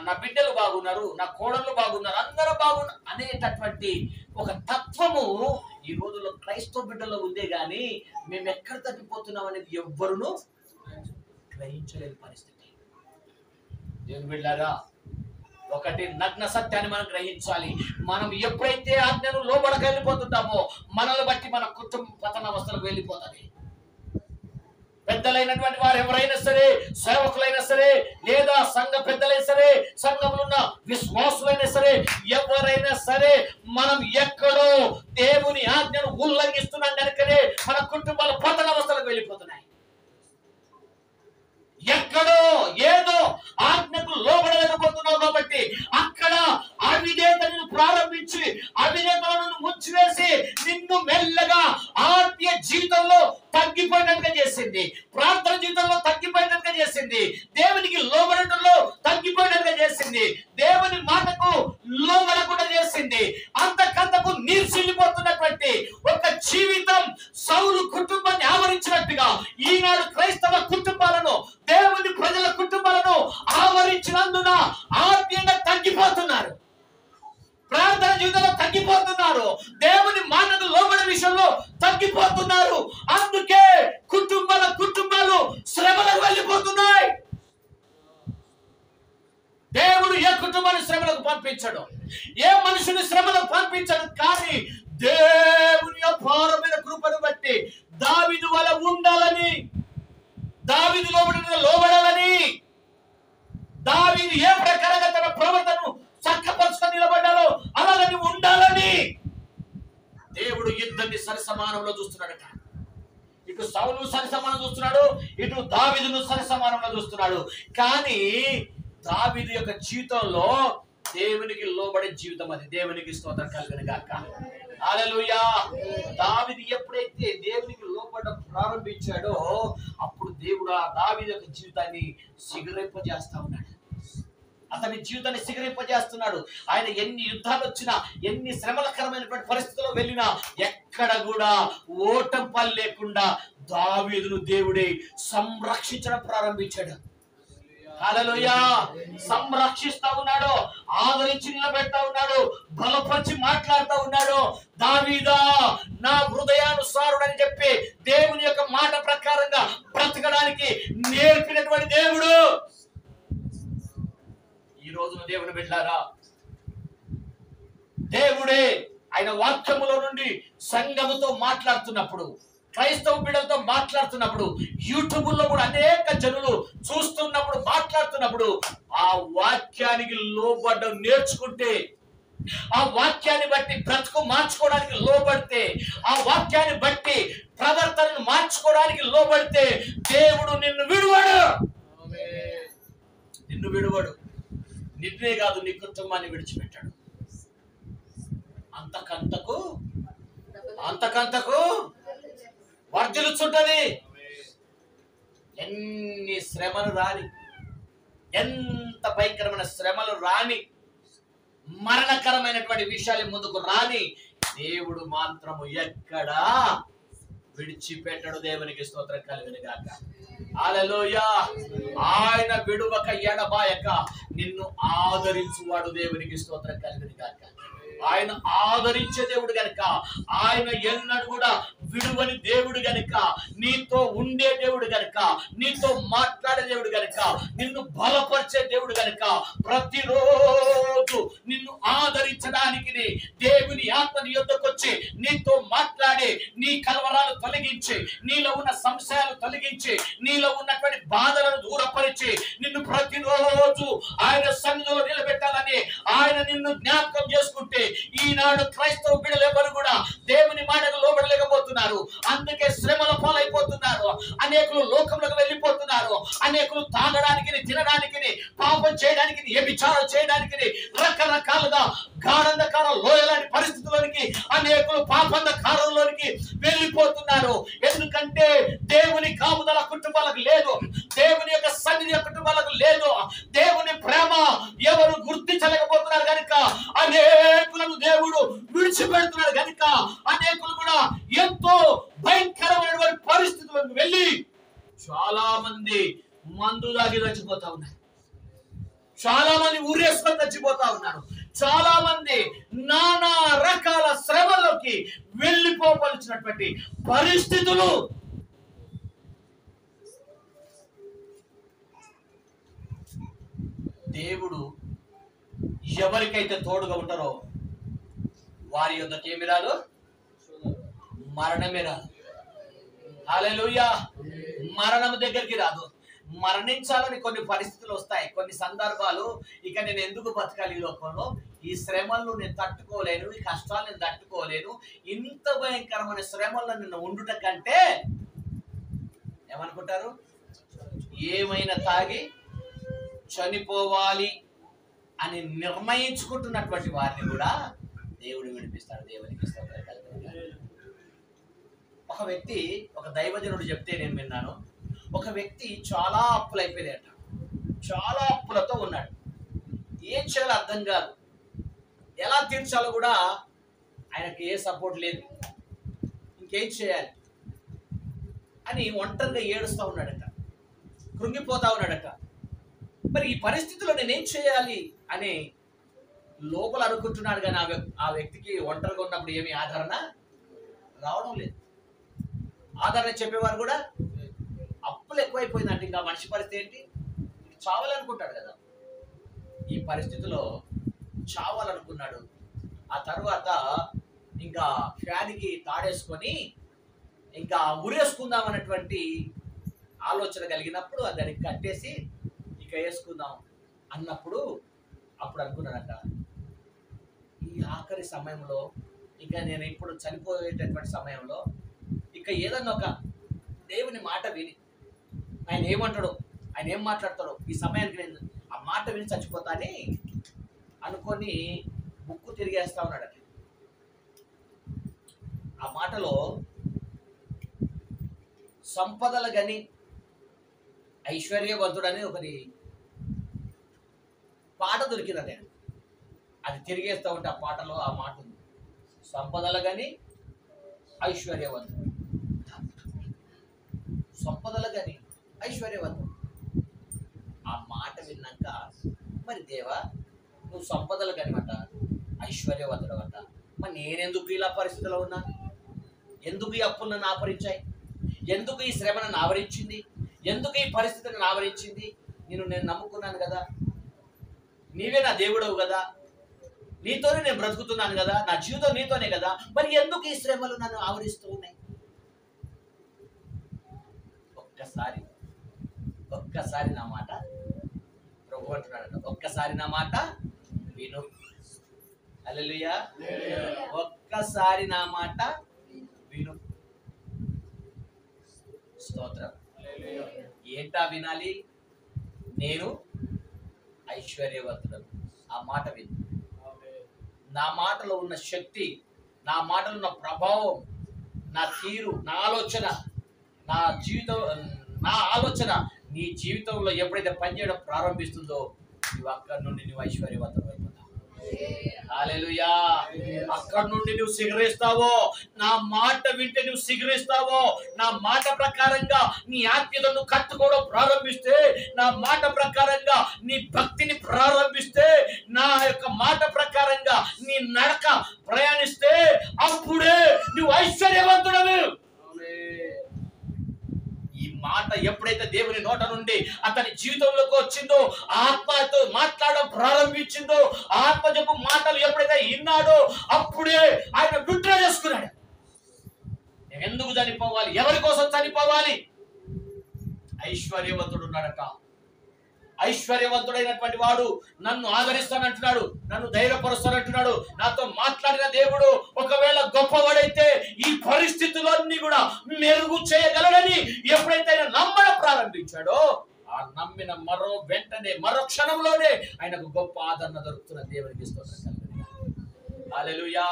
నా బిడ్డలు బాగున్నారు, నా కోడళ్ళు బాగున్నారు, అందరూ బాగున్నారు అనేటటువంటి ఒక తత్వము ఈ రోజుల్లో క్రైస్తవ బిడ్డల్లో ఉందే గాని మేము ఎక్కడ తప్పిపోతున్నాం అనేది ఎవ్వరును గ్రహించలేని పరిస్థితి. దేవుని బిడ్డలారా, ఒకటి నగ్న సత్యాన్ని మనం గ్రహించాలి. మనం ఎప్పుడైతే ఆజ్ఞను లోబడక వెళ్ళిపోతుంటామో మనల్ని బట్టి మన కుటుంబ పతనావస్థలకు వెళ్ళిపోతుంది. పెద్దలైనటువంటి వారు ఎవరైనా సరే, సేవకులైనా సరే, లేదా సంఘ పెద్దలైనా సరే, సంఘంలో ఉన్న విశ్వాసులైనా సరే, ఎవరైనా సరే, మనం ఎక్కడో దేవుని ఆజ్ఞను ఉల్లంఘిస్తున్నాం కనుకనే మన కుటుంబాలు పతనావస్థలకు వెళ్ళిపోతున్నాయి. ఎక్కడో ఏదో ఆజ్ఞకు లోబడలేకపోతున్నావు కాబట్టి అక్కడ అవిధేయతను ప్రారంభించి అవిధేయతలను ముంచివేసి నిన్ను మెల్లగా ఆత్మీయ జీవితంలో తగ్గిపోయినట్టుగా చేసింది, ప్రార్థన జీవితంలో తగ్గిపోయినట్టుగా చేసింది, దేవునికి లోబడటంలో తగ్గిపోయినట్టుగా చేసింది, దేవుని మాటకు లోబడకుండా చేసింది. అంతకంతకు నీర్సిల్లిపోతున్నటువంటి ఒక జీవితం సౌలు కుటుంబాన్ని ఆవరించినట్టుగా ఈనాడు క్రైస్తవ కుటుంబాలను, దేవుని ప్రజల కుటుంబాలను ఆవరించినందున ఆత్మీయంగా తగ్గిపోతున్నారు, ప్రార్థన జీవితంలో తగ్గిపోతున్నారు, దేవుని మాటకు లోబడే విషయంలో తగ్గిపోతున్నారు. అందుకే కుటుంబాలు శ్రమలకు వెళ్ళిపోతున్నాయి. దేవుడు ఏ కుటుంబాన్ని శ్రమలకు పంపించడు, ఏ మనుషుని శ్రమలకు పంపించడు. కానీ దేవుని అపారమైన కృపను బట్టి దావీదు వలె ఉండాలని, దావీదు లోబడాలని, దావీదు ఏ ప్రకారంగా తన ప్రవర్తనను చక్కపరుచుకొని నిలబడ్డాలో అలాగని ఉండాలని దేవుడు ఇద్దరిని సరి సమానంలో చూస్తున్నాడట. ఇటు సౌలు సరి సమానం చూస్తున్నాడు, ఇటు దావీదును సరి సమానంలో చూస్తున్నాడు. కానీ దావీదు యొక్క జీవితంలో దేవునికి లోబడే జీవితం అది. దేవునికి స్తోత్రం కలుగును గాక. హల్లెలూయా. దావీదు ఎప్పుడైతే దేవునికి లోబడడం ప్రారంభించాడో అప్పుడు దేవుడు ఆ దావీదు యొక్క జీవితాన్ని సిగరింపజేస్తా ఉన్నాడు, అతని జీవితాన్ని సిగరింపజేస్తున్నాడు. ఆయన ఎన్ని యుద్ధాలు వచ్చినా, ఎన్ని శ్రమలకరమైనటువంటి పరిస్థితుల్లో వెళ్ళినా ఎక్కడ కూడా ఓటంపాలు లేకుండా దావీదును దేవుడే సంరక్షించడం ప్రారంభించాడు. హల్లెలూయా. సంరక్షిస్తా ఉన్నాడు, ఆదరించి నిలబెడతా ఉన్నాడు, బలపరిచి మాట్లాడుతూ ఉన్నాడు. దావీదా నా హృదయానుసారుడని చెప్పి దేవుని యొక్క మాట ప్రకారంగా బ్రతకడానికి నేర్పినటువంటి దేవుడు. ఈ రోజున దేవుని బిడ్డలారా, దేవుడే ఆయన వాక్యములో నుండి సంఘముతో మాట్లాడుతున్నప్పుడు, క్రైస్తవ బిడ్డలతో మాట్లాడుతున్నప్పుడు, యూట్యూబ్ లో కూడా అనేక జనులు చూస్తున్నప్పుడు, మాట్లాడుతున్నప్పుడు ఆ వాక్యానికి లోబడ్డం నేర్చుకుంటే, ఆ వాక్యాన్ని బట్టి బ్రతుకు మార్చుకోవడానికి లోబడితే, ఆ వాక్యాన్ని బట్టి ప్రవర్తనను మార్చుకోవడానికి లోబడితే దేవుడు నిన్ను విడువడు. నిన్నే కాదు, నీ కుటుంబాన్ని విడిచిపెట్టాడు. అంతకంతకు వర్ధిల్లుచుంటది. ఎన్ని శ్రమలు రాని, ఎంత భయంకరమైన శ్రమలు రాని, మరణకరమైనటువంటి విషయాలు ముందుకు రాని దేవుడు మాత్రము ఎక్కడా విడిచిపెట్టడు. దేవునికి స్తోత్రం కలుగును గాక. హల్లెలూయా. ఆయన విడువక ఎడబాయక నిన్ను ఆదరించువాడు. దేవునికి స్తోత్రం కలుగును గాక. ఆయన ఆదరించే దేవుడు గనుక, ఆయన ఎన్నడూ కూడా విడువని దేవుడు గనుక, నీతో ఉండే దేవుడు గనుక, నీతో మాట్లాడే దేవుడు గనుక, నిన్ను బలపరిచే దేవుడు గనుక, ప్రతిరోజు నిన్ను ఆదరించడానికి దేవుని ఆత్మ నీ యొద్దకు వచ్చి నీతో మాట్లాడి నీ కలవరాలు తొలగించి, నీలో ఉన్న సంశయాలు తొలగించి, నీలో ఉన్నటువంటి బాధలను దూరపరిచి నిన్ను ప్రతిరోజు ఆయన సన్నిధిలో నిలబెట్టాలని ఆయన నిన్ను జ్ఞాపకం చేసుకుంటే, ఈనాడు క్రైస్తవ బిడ్డలు ఎవరు కూడా దేవుని మాటకు లోబడలేకపోతున్నారు. అందుకే శ్రమల పాలైపోతున్నారు. అనేకులు లోకంలోకి వెళ్ళిపోతున్నారు. అనేకులు తాగడానికి, తినడానికి, పాపం చేయడానికి, వ్యభిచారం చేయడానికి, రకరకాలుగా గాఢంధకార లోయలాంటి పరిస్థితుల్లోనికి అనేకులు పాపంధకారంలోనికి వెళ్ళిపోతున్నారు. ఎందుకంటే దేవుని కాపుదల కుటుంబాలకు లేదు, దేవుని యొక్క సన్నిధి కుటుంబాలకు లేదు, దేవుని ప్రేమ ఎవరు గుర్తించలేకపోతున్నారు కనుక అనేకులను దేవుడు విడిచిపెడుతున్నాడు కనుక అనేకులు కూడా ఎంతో భయంకరమైనటువంటి పరిస్థితులకు వెళ్ళి చాలా మంది మందు దాగి చచ్చిపోతా ఉన్నారు. చాలా మంది ఊరేసుకొని చచ్చిపోతా ఉన్నారు. చాలా మంది నానా రకాల శ్రమలోకి వెళ్ళిపోవలసినటువంటి పరిస్థితులు. దేవుడు ఎవరికైతే తోడుగా ఉంటారో వారి యొద్దకు ఏమి రాదు? మరణమే రాదు. హల్లెలూయా. మరణం దగ్గరికి రాదు. మరణించాలని కొన్ని పరిస్థితులు వస్తాయి, కొన్ని సందర్భాలు. ఇక నేను ఎందుకు బతకాలి ఈ లోకంలో? ఈ శ్రమలను నేను తట్టుకోలేను, ఈ కష్టాలు నేను తట్టుకోలేను, ఇంత భయంకరమైన శ్రమల్లో నిన్ను ఉండుట కంటే ఏమనుకుంటారు? ఏమైనా తాగి చనిపోవాలి అని నిర్ణయించుకుంటున్నటువంటి వారిని కూడా దేవుడు విడిపిస్తాడు. దేవునికి స్తోత్రం కలుగును. ఒక వ్యక్తి, ఒక దైవజనుడు చెప్తే నేను విన్నాను. ఒక వ్యక్తి చాలా అప్పులు అయిపోయాడట. చాలా అప్పులతో ఉన్నాడు. ఏం చేయాలో అర్థం కాదు, ఎలా తీర్చాలో కూడా ఆయనకి ఏ సపోర్ట్ లేదు. ఇంకేం చేయాలి అని ఒంటరిగా ఏడుస్తూ ఉన్నాడట, కృంగిపోతా ఉన్నాడట. మరి ఈ పరిస్థితిలో నేనేం చేయాలి అని లోపల అనుకుంటున్నాడు. కానీ ఆ వ్యక్తికి ఒంటరిగా ఉన్నప్పుడు ఏమీ ఆదరణ రావడం లేదు. ఆదరణ చెప్పేవారు కూడా, అప్పులు ఎక్కువైపోయిందంటే ఇంకా మనిషి పరిస్థితి ఏంటి? చావాలనుకుంటాడు కదా. ఈ పరిస్థితిలో చావాలనుకున్నాడు. ఆ తర్వాత ఇంకా ఫ్యాన్కి తాడేసుకొని ఇంకా ఉరేసుకుందాం అన్నటువంటి ఆలోచన కలిగినప్పుడు దానికి కట్టేసి ఇక వేసుకుందాం అన్నప్పుడు అప్పుడు అనుకున్నాడట, ఈ ఆఖరి సమయంలో, ఇక నేను ఇప్పుడు చనిపోయేటటువంటి సమయంలో ఇక ఏదన్నా ఒక దేవుని మాట విని, ఆయన ఏమంటాడో, ఆయన ఏం మాట్లాడతాడో, ఈ సమయానికి నేను ఆ మాట విని చచ్చిపోతా అని అనుకొని ముక్కు తిరిగేస్తా ఉన్నాడట. ఆ మాటలో సంపదలు గని ఐశ్వర్యవంతుడని ఒకటి పాట దొరికిందండి. అది తిరిగేస్తూ ఉంటే ఆ పాటలో ఆ మాట ఉంది, సంపదలు గని ఐశ్వర్యవంతుడు, సంపదలు గని ఐశ్వర్యవంతుడు. ఆ మాట విన్నాక, మరి దేవా నువ్వు సంపదలు కనిమాట, ఐశ్వర్యవంతుడు అంట, మరి నేనెందుకు ఇలా పరిస్థితిలో ఉన్నా? ఎందుకు ఈ అప్పులు నన్ను ఆవరించాయి? ఎందుకు ఈ శ్రమ నన్ను ఆవరించింది? ఎందుకు ఈ పరిస్థితి నన్ను ఆవరించింది? నేను నమ్ముకున్నాను కదా, నీవే నా దేవుడవు కదా, నీతోనే నేను బ్రతుకుతున్నాను కదా, నా జీవితం నీతోనే కదా, మరి ఎందుకు ఈ శ్రమలు నన్ను ఆవరిస్తూ ఉన్నాయి? ఒక్కసారి నా మాట ప్రభు అంటున్నాడు, ఒక్కసారి నా మాట విను. హల్లెలూయా. ఒక్కసారి నా మాట విను. స్తోత్రం. ఏంటా వినాలి? నేను ఐశ్వర్యవంతుడు. ఆ మాట విను. నా మాటలో ఉన్న శక్తి, నా మాటలో ఉన్న ప్రభావం, నా తీరు, నా ఆలోచన, నా జీవితం, నా ఆలోచన నీ జీవితంలో ఎప్పుడైతే పనిచేయడం ప్రారంభిస్తుందో, నువ్వు అక్కడి నుండి నువ్వు ఐశ్వర్యవంతుడు అయిపోతావు. హల్లెలూయా. అక్కడ నుండి నువ్వు సిగరేస్తావో, నా మాట వింటే నువ్వు సిగరేస్తావో, నా మాట ప్రకారంగా నీ ఆత్మీయతను కట్టుకోవడం ప్రారంభిస్తే, నా మాట ప్రకారంగా నీ భక్తిని ప్రారంభిస్తే, నా యొక్క మాట ప్రకారంగా నీ నడక ప్రయాణిస్తే, అప్పుడే నువ్వు ఐశ్వర్యవంతుడవు. ఈ మాట ఎప్పుడైతే దేవుని నోట నుండి అతని జీవితంలోకి వచ్చిందో, ఆత్మతో మాట్లాడడం ప్రారంభించిందో, ఆత్మ చెప్పు మాటలు ఎప్పుడైతే విన్నాడో, అప్పుడే ఆయన విత్డ్రా చేసుకున్నాడు. ఎందుకు చనిపోవాలి? ఎవరి కోసం చనిపోవాలి? ఐశ్వర్యవంతుడు ఉన్నాడట. ఐశ్వర్యవంతుడైనటువంటి వాడు నన్ను ఆదరిస్తానంటున్నాడు, నన్ను ధైర్యపరుస్తానంటున్నాడు, నాతో మాట్లాడిన దేవుడు ఒకవేళ గొప్పవాడైతే ఈ పరిస్థితులన్నీ కూడా మెరుగు చేయగలడని ఎప్పుడైతే ఆయన నమ్మడం ప్రారంభించాడో, ఆ నమ్మిన వెంటనే మరో క్షణంలోనే ఆయనకు గొప్ప ఆదరణ దొరుకుతున్న దేవునికి స్తోత్రం. హల్లెలూయా.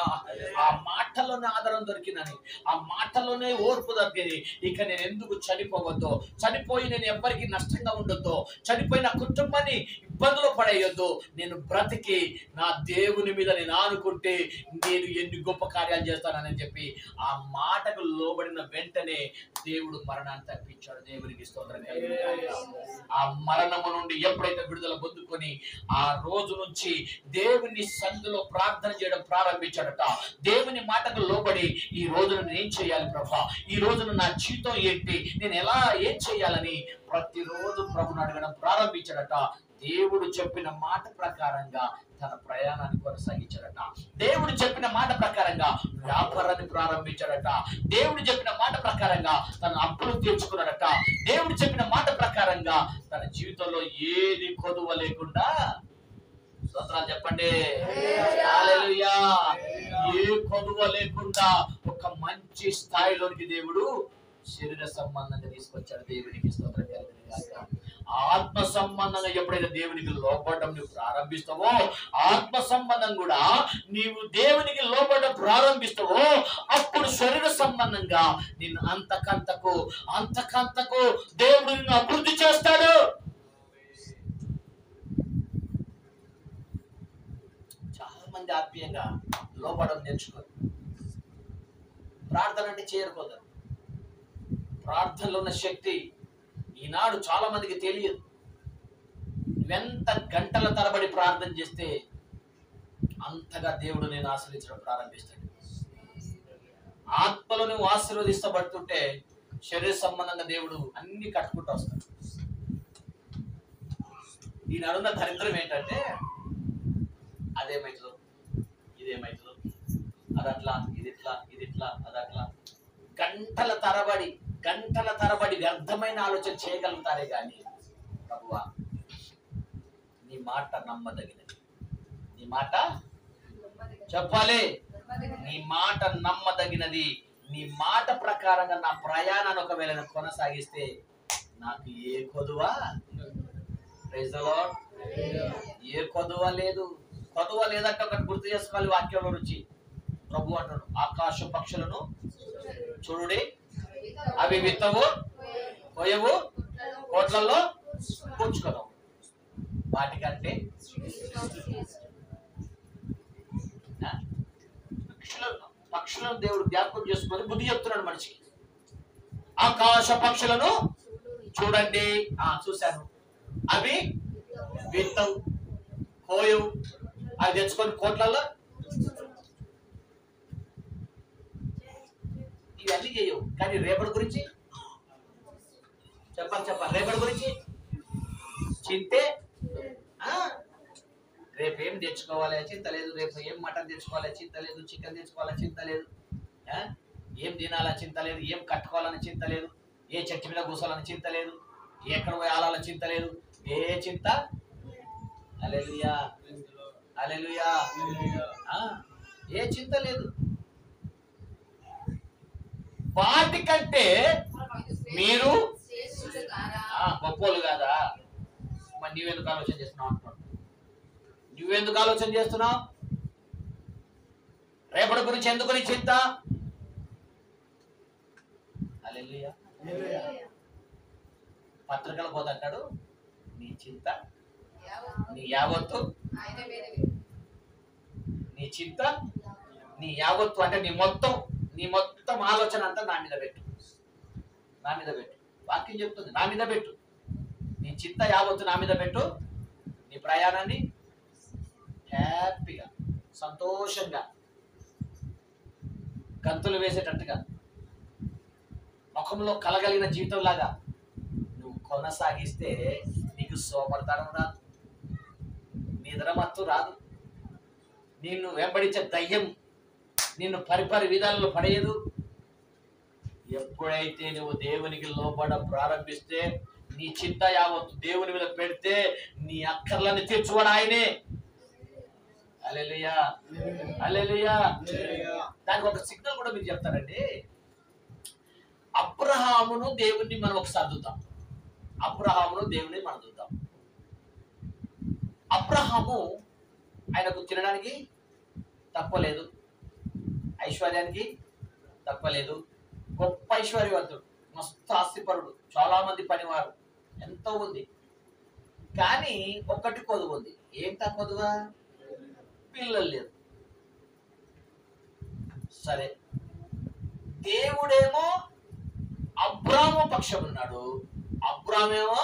ఆ మాటలోనే ఆదరణ దొరికిందని, ఆ మాటలోనే ఓర్పు దొరికింది. ఇక నేను ఎందుకు చనిపోవద్దో, చనిపోయి నేను ఎవ్వరికి నష్టంగా ఉండొద్దో, చనిపోయి నా కుటుంబాన్ని ఇబ్బందులు పడేయొద్దు, నేను బ్రతికి నా దేవుని మీద నేను ఆనుకుంటే నేను ఎన్ని గొప్ప కార్యాలు చేస్తానని చెప్పి ఆ మాటకు లోబడిన వెంటనే దేవుడు మరణాన్ని తప్పించాడు. దేవునికి స్తోత్రం. ఆ మరణము నుండి ఎప్పుడైతే విడుదల పొందుకొని ఆ రోజు నుంచి దేవుని సన్నిధిలో ప్రార్థన చేయడం ప్రారంభించాడట. దేవుని మాటకు లోబడి ఈ రోజున నేను ఏం చేయాలి ప్రభా, ఈ రోజున నా జీవితం ఏంటి, నేను ఏం చేయాలని ప్రతిరోజు ప్రభుని అడగడం ప్రారంభించాడట. దేవుడు చెప్పిన మాట ప్రకారంగా తన ప్రయాణాన్ని కొనసాగించాడట. దేవుడు చెప్పిన మాట ప్రకారంగా వ్యాపారాన్ని ప్రారంభించాడట. దేవుడు చెప్పిన మాట ప్రకారంగా తన అప్పులు తీర్చుకున్నాడట. దేవుడు చెప్పిన మాట ప్రకారంగా తన జీవితంలో ఏది కొదువ లేకుండా, స్తోత్రాలు చెప్పండి, హల్లెలూయా, ఏ కొదువ లేకుండా ఒక మంచి స్థాయిలోనికి దేవుడు శరీర సంబంధంగా తీసుకొచ్చాడు. దేవునికి స్తోత్రం కలుగును గాక. ఆత్మ సంబంధంగా ఎప్పుడైతే దేవునికి లోపడడం నువ్వు ప్రారంభిస్తావో, ఆత్మ సంబంధం కూడా నీవు దేవునికి లోపడడం ప్రారంభిస్తావో, అప్పుడు శరీర సంబంధంగా నిన్ను అంతకంతకు దేవుడు నిన్ను అభివృద్ధి చేస్తాడు. చాలా మంది ఆత్మీయంగా లోపడడం నేర్చుకోరు. ప్రార్థన అంటే చేరుకోదు. ప్రార్థనలో ఉన్న శక్తి ఈనాడు చాలా మందికి తెలియదు. నువ్వెంత గంటల తరబడి ప్రార్థన చేస్తే అంతగా దేవుడు నేను ఆశీర్వదించడం ప్రారంభిస్తాడు. ఆత్మలో నువ్వు ఆశీర్వదిస్తబడుతుంటే శరీర సంబంధంగా దేవుడు అన్ని కట్టుకుంటూ వస్తాడు. ఈనాడున్న దరిద్రం ఏంటంటే అదేమవుతుందో, ఇదేమవుతుందో, అదట్లా, ఇదిట్లా, అదట్లా, గంటల తరబడి వ్యర్థమైన ఆలోచన చేయగలుగుతారే కానీ ప్రభువా నీ మాట నమ్మదగినది, నీ మాట చెప్పాలి, నీ మాట నమ్మదగినది, నీ మాట ప్రకారంగా నా ప్రయాణాన్ని ఒకవేళ కొనసాగిస్తే నాకు ఏ కొదువా, ప్రైజ్ ది లార్డ్, ఏ కొదువ లేదు. కొదువ లేదంటే ఒకటి గుర్తు చేసుకోవాలి వాక్యంలో నుంచి. ప్రభు అంటాడు, ఆకాశ పక్షులను చూడుడి, అవి విత్తవు, కోయవు, కోట్లలో కూర్చుకోవు, వాటికంటే పక్షులను దేవుడు జ్ఞాపకం చేసుకొని బుద్ధి చెప్తున్నాడు మనిషికి. ఆకాశ పక్షులను చూడండి, చూశాను, అవి విత్తవు, కోయవు, అవి తెచ్చుకొని కోట్లలో ఇవన్నీ చేయవు. కానీ రేపటి గురించి చెప్పాలి, రేపటి గురించి చింతే. రేపు ఏం తెచ్చుకోవాలి చింత లేదు, రేపు ఏం మటన్ తెచ్చుకోవాలి చింత లేదు, చికెన్ తెచ్చుకోవాలా చింత లేదు, ఏం తినాలా చింత లేదు, ఏం కట్టుకోవాలని చింత లేదు, ఏ చెట్టు మీద కూర్చోవాలని చింత లేదు, ఎక్కడ పోయి ఆలాలని చింత లేదు, ఏ చింత. హల్లెలూయా, హల్లెలూయా, ఏ చింత లేదు. వాటికంటే మీరు గొప్పలు కాదా? మరి నువ్వెందుకు ఆలోచన చేస్తున్నావు అంటున్నాడు. నువ్వెందుకు ఆలోచన చేస్తున్నావు? రేపటి గురించి ఎందుకు నీ చింత? హల్లెలూయా. పత్రికలు పోదంటాడు, నీ చింత, నీ యావత్తు నీ చింత, నీ యావత్తు అంటే నీ మొత్తం ఆలోచన అంతా నా మీద పెట్టు. వాక్యం చెప్తుంది, నా మీద పెట్టు. నీ చింత యావత్తు నా మీద పెట్టు. నీ ప్రయాణాన్ని హ్యాపీగా, సంతోషంగా, గంతులు వేసేటట్టుగా, ముఖంలో కలగలిగిన జీవితం లాగా నువ్వు కొనసాగిస్తే నీకు సోమర్తనం రాదు, నిద్రమత్తు రాదు, నిన్ను వెంబడించే దయ్యం నిన్ను పరిపరి విధాలలో పడేయదు. ఎప్పుడైతే నువ్వు దేవునికి లోబడ ప్రారంభిస్తే, నీ చింత యావత్తు దేవుని మీద పెడితే, నీ అక్కర్లని తీర్చువాడు ఆయనే. హల్లెలూయా, హల్లెలూయా. దానికి ఒక సిగ్నల్ కూడా మీరు చెప్తారండి. అబ్రహామును దేవుణ్ణి మనం ఒకసారి చూద్దాం. అబ్రహాము ఆయనకు తినడానికి తప్పలేదు, ఐశ్వర్యానికి తప్పలేదు, గొప్ప ఐశ్వర్యవంతుడు, మస్తు ఆస్తిపరుడు, చాలా మంది పనివారు, ఎంతో ఉంది. కానీ ఒక్కటి కొదువు ఉంది. ఏంటా కొదువా? పిల్లలు లేరు. సరే, దేవుడేమో అబ్రాము పక్షం ఉన్నాడు, అబ్రామేమో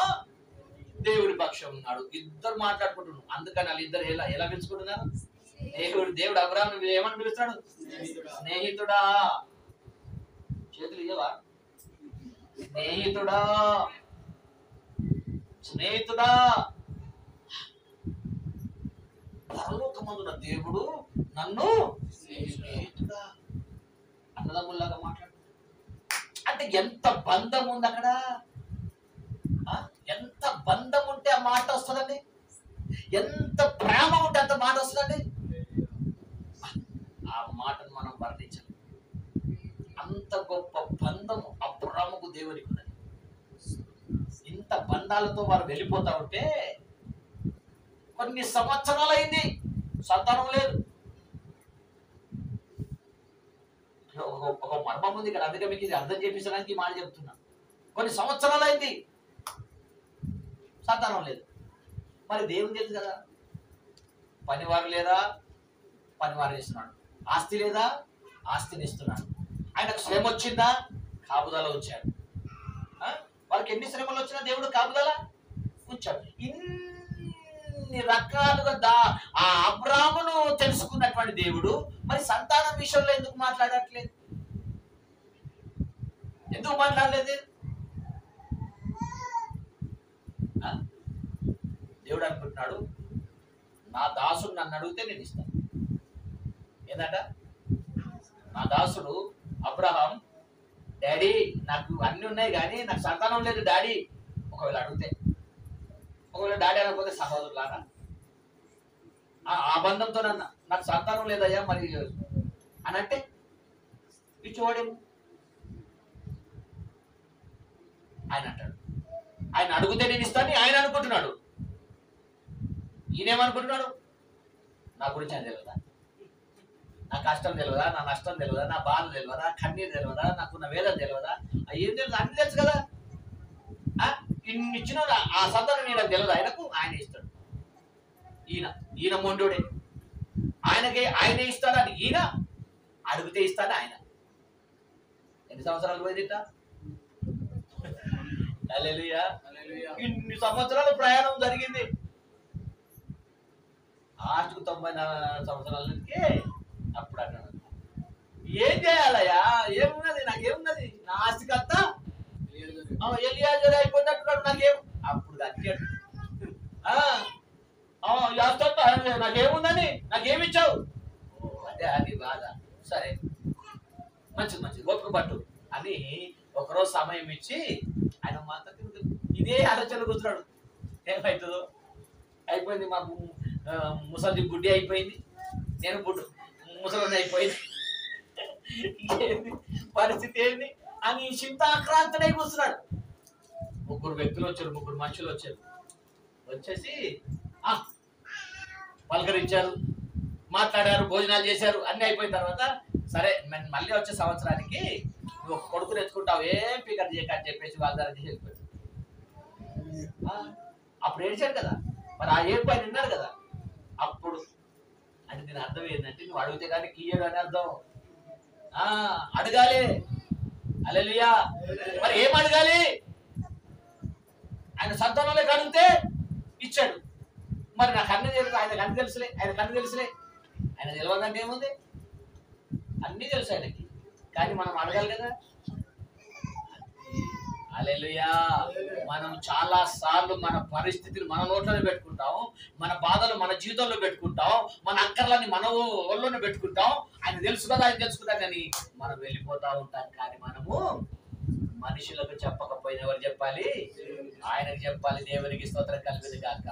దేవుడి పక్షం ఉన్నాడు. ఇద్దరు మాట్లాడుకుంటున్నారు. అందుకని వాళ్ళిద్దరు ఎలా పిలుచుకుంటున్నారు? దేవుడు అబ్రాము ఏమని పిలుస్తాడు? స్నేహితుడా. చేతులు ఇయ్యవా? స్నేహితుడా. పరలోకమందున దేవుడు నన్ను స్నేహితుడా అన్నదమ్ముల్లాగా మాట్లాడు. అంటే ఎంత బంధం ఉంది అక్కడ, ఎంత బంధం ఉంటే ఆ మాట వస్తుందండి, ఎంత ప్రేమ ఉంటే అంత మాట వస్తుందండి. ఆ మాటను మనం వర్ణించాలి. అంత గొప్ప బంధము అబ్రాముకు దేవునికి ఉన్నది. ఇంత బంధాలతో వారు వెళ్ళిపోతా ఉంటే కొన్ని సంవత్సరాలు అయింది, సంతానం లేదు. ఒక మర్మం ఉంది ఇక్కడ, అందుకే మీకు ఇది అర్థం చేపించడానికి మాట చెప్తున్నా. కొన్ని సంవత్సరాలు అయింది, సంతానం లేదు. మరి దేవుని తెలుసు కదా, పనివారు లేదా, పనివారు ఇస్తున్నాడు. ఆస్తి లేదా, ఆస్తిని ఇస్తున్నాడు. ఆయనకు శ్రమ వచ్చిందా, కాపుదల ఉంచాడు. వాళ్ళకి ఎన్ని శ్రమలు వచ్చినా దేవుడు కాపుదల ఉంచాడు. ఇన్ని రకాలుగా ఆ అబ్రామును తెలుసుకున్నటువంటి దేవుడు మరి సంతానం విషయంలో ఎందుకు మాట్లాడట్లేదు? ఎందుకు మాట్లాడలేదు? దేవుడు అనుకుంటున్నాడు, నా దాసుడు నన్ను అడిగితే నేను ఇస్తాను. ఏంటంట? నా దాసుడు అబ్రహాం, డాడీ నాకు అన్ని ఉన్నాయి కానీ నాకు సంతానం లేదు డాడీ. ఒకవేళ అడిగితే, ఒకవేళ డాడీ అనకపోతే సహోదరులారా, ఆ బంధంతో నాకు సంతానం లేదయ్యా మరి అని అంటే ఇచ్చేవాడేమో. ఆయన అంటాడు, ఆయన అడిగితే నేను ఇస్తాను ఆయన అనుకుంటున్నాడు. ఈయనేమనుకుంటున్నాడు? నా గురించి ఆయన తెలియదా, నా కష్టం తెలియదా, నా నష్టం తెలియదా, నా బాధ తెలియదా, కన్నీరు తెలియదా, నాకున్న వేదన తెలియదా? ఏం తెలియదు, అన్ని తెలుసు కదా. ఇన్ని ఇచ్చిన ఆ సంతానం నేను తెలియదు ఆయనకు. ఆయన ఇస్తాడు. ఈయన మొండోడే, ఆయనే ఇస్తాడని ఈయన అడిగితే ఇస్తాడు ఆయన. ఎన్ని సంవత్సరాలు పోయిందిట? హల్లెలూయా. ఇన్ని సంవత్సరాల ప్రయాణం జరిగింది. ఆర్చుకు 90 సంవత్సరాలకి అప్పుడు అన్నాడు, ఏం చేయాలయ్యా, ఏమున్నది, నాకేమున్నది, నా ఆస్తికి అంతా ఎలియాజరు అయిపోయినట్టున్నాడు, నాకేం. అప్పుడు కట్టాడు, నాకేముందని, నాకేమిచ్చావు? అదే అది బాధ. సరే మంచిది ఓపిక పట్టు అని ఒకరోజు సమయం ఇచ్చి ఆయన మాత్రం ఇదే ఆలోచన కూర్చున్నాడు. ఏమవుతుందో అయిపోయింది, మా ముసలి గుడ్డి అయిపోయింది, నేను ముసలి అయిపోయింది, పరిస్థితి ఏంది అని చింతాక్రాంతుడై కూర్చున్నాడు. ముగ్గురు మనుషులు వచ్చారు. వచ్చేసి పలకరించారు, మాట్లాడారు, భోజనాలు చేశారు. అన్ని అయిపోయిన తర్వాత సరే మళ్ళీ వచ్చే సంవత్సరానికి నువ్వు కొడుకు తెచ్చుకుంటావు, ఏం ఫికర్ చేయక అని చెప్పేసి వాళ్ళ దగ్గర చేసి వెళ్ళిపోయాడు. అప్పుడు ఏడ్చాడు కదా, మరి ఆ ఏడుపు ఆయన విన్నాడు కదా. అప్పుడు అంటే దీని అర్థం ఏంటంటే నువ్వు అడిగితే కానీ కీయడు అని అర్థం. అడగాలి. హల్లెలూయా. మరి ఏం అడగాలి? ఆయన సంతానంలో అడిగితే ఇచ్చాడు. మరి నాకు అన్నీ తెలుసు, ఆయన కన్ను తెలుసులే, ఆయన కన్ను తెలుసులే. ఆయన తెలియదంటే ఏముంది? అన్నీ తెలుసు ఆయనకి, కానీ మనం అడగాలి కదా. హల్లెలూయా. మనం చాలా సార్లు మన పరిస్థితిని మన నోట్లోనే పెట్టుకుంటాం, మన బాధలు మన జీవితంలో పెట్టుకుంటాం, మన అక్కర్లని మన ఒళ్ళోనే పెట్టుకుంటాం. ఆయన తెలుసు కదా, ఆయన తెలుసుకుంటాం, కానీ మనం వెళ్ళిపోతా ఉంటాం. కానీ మనము మనుషులకు చెప్పకపోయినా ఎవరు చెప్పాలి? ఆయనకు చెప్పాలి. దేవునికి స్తోత్రం కలుగును గాక.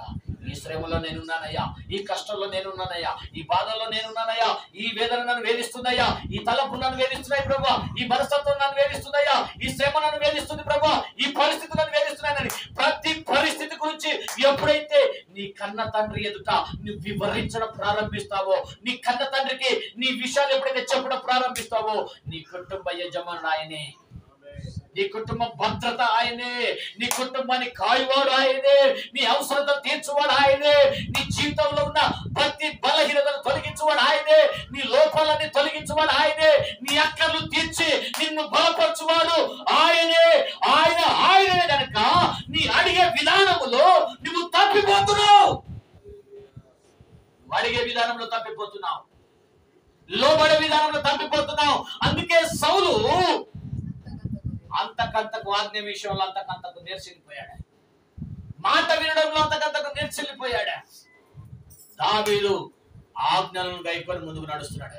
ఈ శ్రమలో నేనున్నానయ్యా, ఈ కష్టంలో నేనున్నానయ్యా, ఈ బాధల్లో నేనున్నానయ్యా, ఈ వేదన నన్ను వేధిస్తుందయ్యా, ఈ తలపు నన్ను వేధిస్తున్నాయి ప్రభా, ఈ మనస్తత్వం నన్ను వేధిస్తుందయ్యా, ఈ శ్రమ నన్ను వేధిస్తుంది ప్రభా, ఈ పరిస్థితి నన్ను వేధిస్తున్నాయని ప్రతి పరిస్థితి గురించి ఎప్పుడైతే నీ కన్న తండ్రి ఎదుట నువ్వు వివరించడం ప్రారంభిస్తావో, నీ కన్న తండ్రికి నీ విషయాలు ఎప్పుడైతే చెప్పడం ప్రారంభిస్తావో, నీ కుటుంబ యజమానుడు ఆయనే, నీ కుటుంబ భద్రత ఆయనే, నీ కుటుంబాన్ని కాయువాడు ఆయనే, నీ అవసరతలు తీర్చువాడు ఆయనే, నీ జీవితంలో ఉన్న ప్రతి బలహీనతను తొలగించువాడు ఆయనే, నీ లోపాలన్నీ తొలగించువాడు ఆయనే, నీ అక్కర్లు తీర్చి నిన్ను బలపరచువాడు ఆయనే. ఆయనే కనుక నీ అడిగే విధానములో నువ్వు తప్పిపోతున్నావు. అడిగే విధానంలో తప్పిపోతున్నావు, లోబడే విధానంలో తప్పిపోతున్నావు. అందుకే సౌలు అంతకంతకు ఆజ్ఞ విషయంలో అంతకంతకు నేర్చిల్లిపోయాడు, మాట వినడంలో అంతకంతకు నేర్చిల్లిపోయాడు. దావీదు ఆజ్ఞలను గైకొని ముందుకు నడుస్తున్నాడు,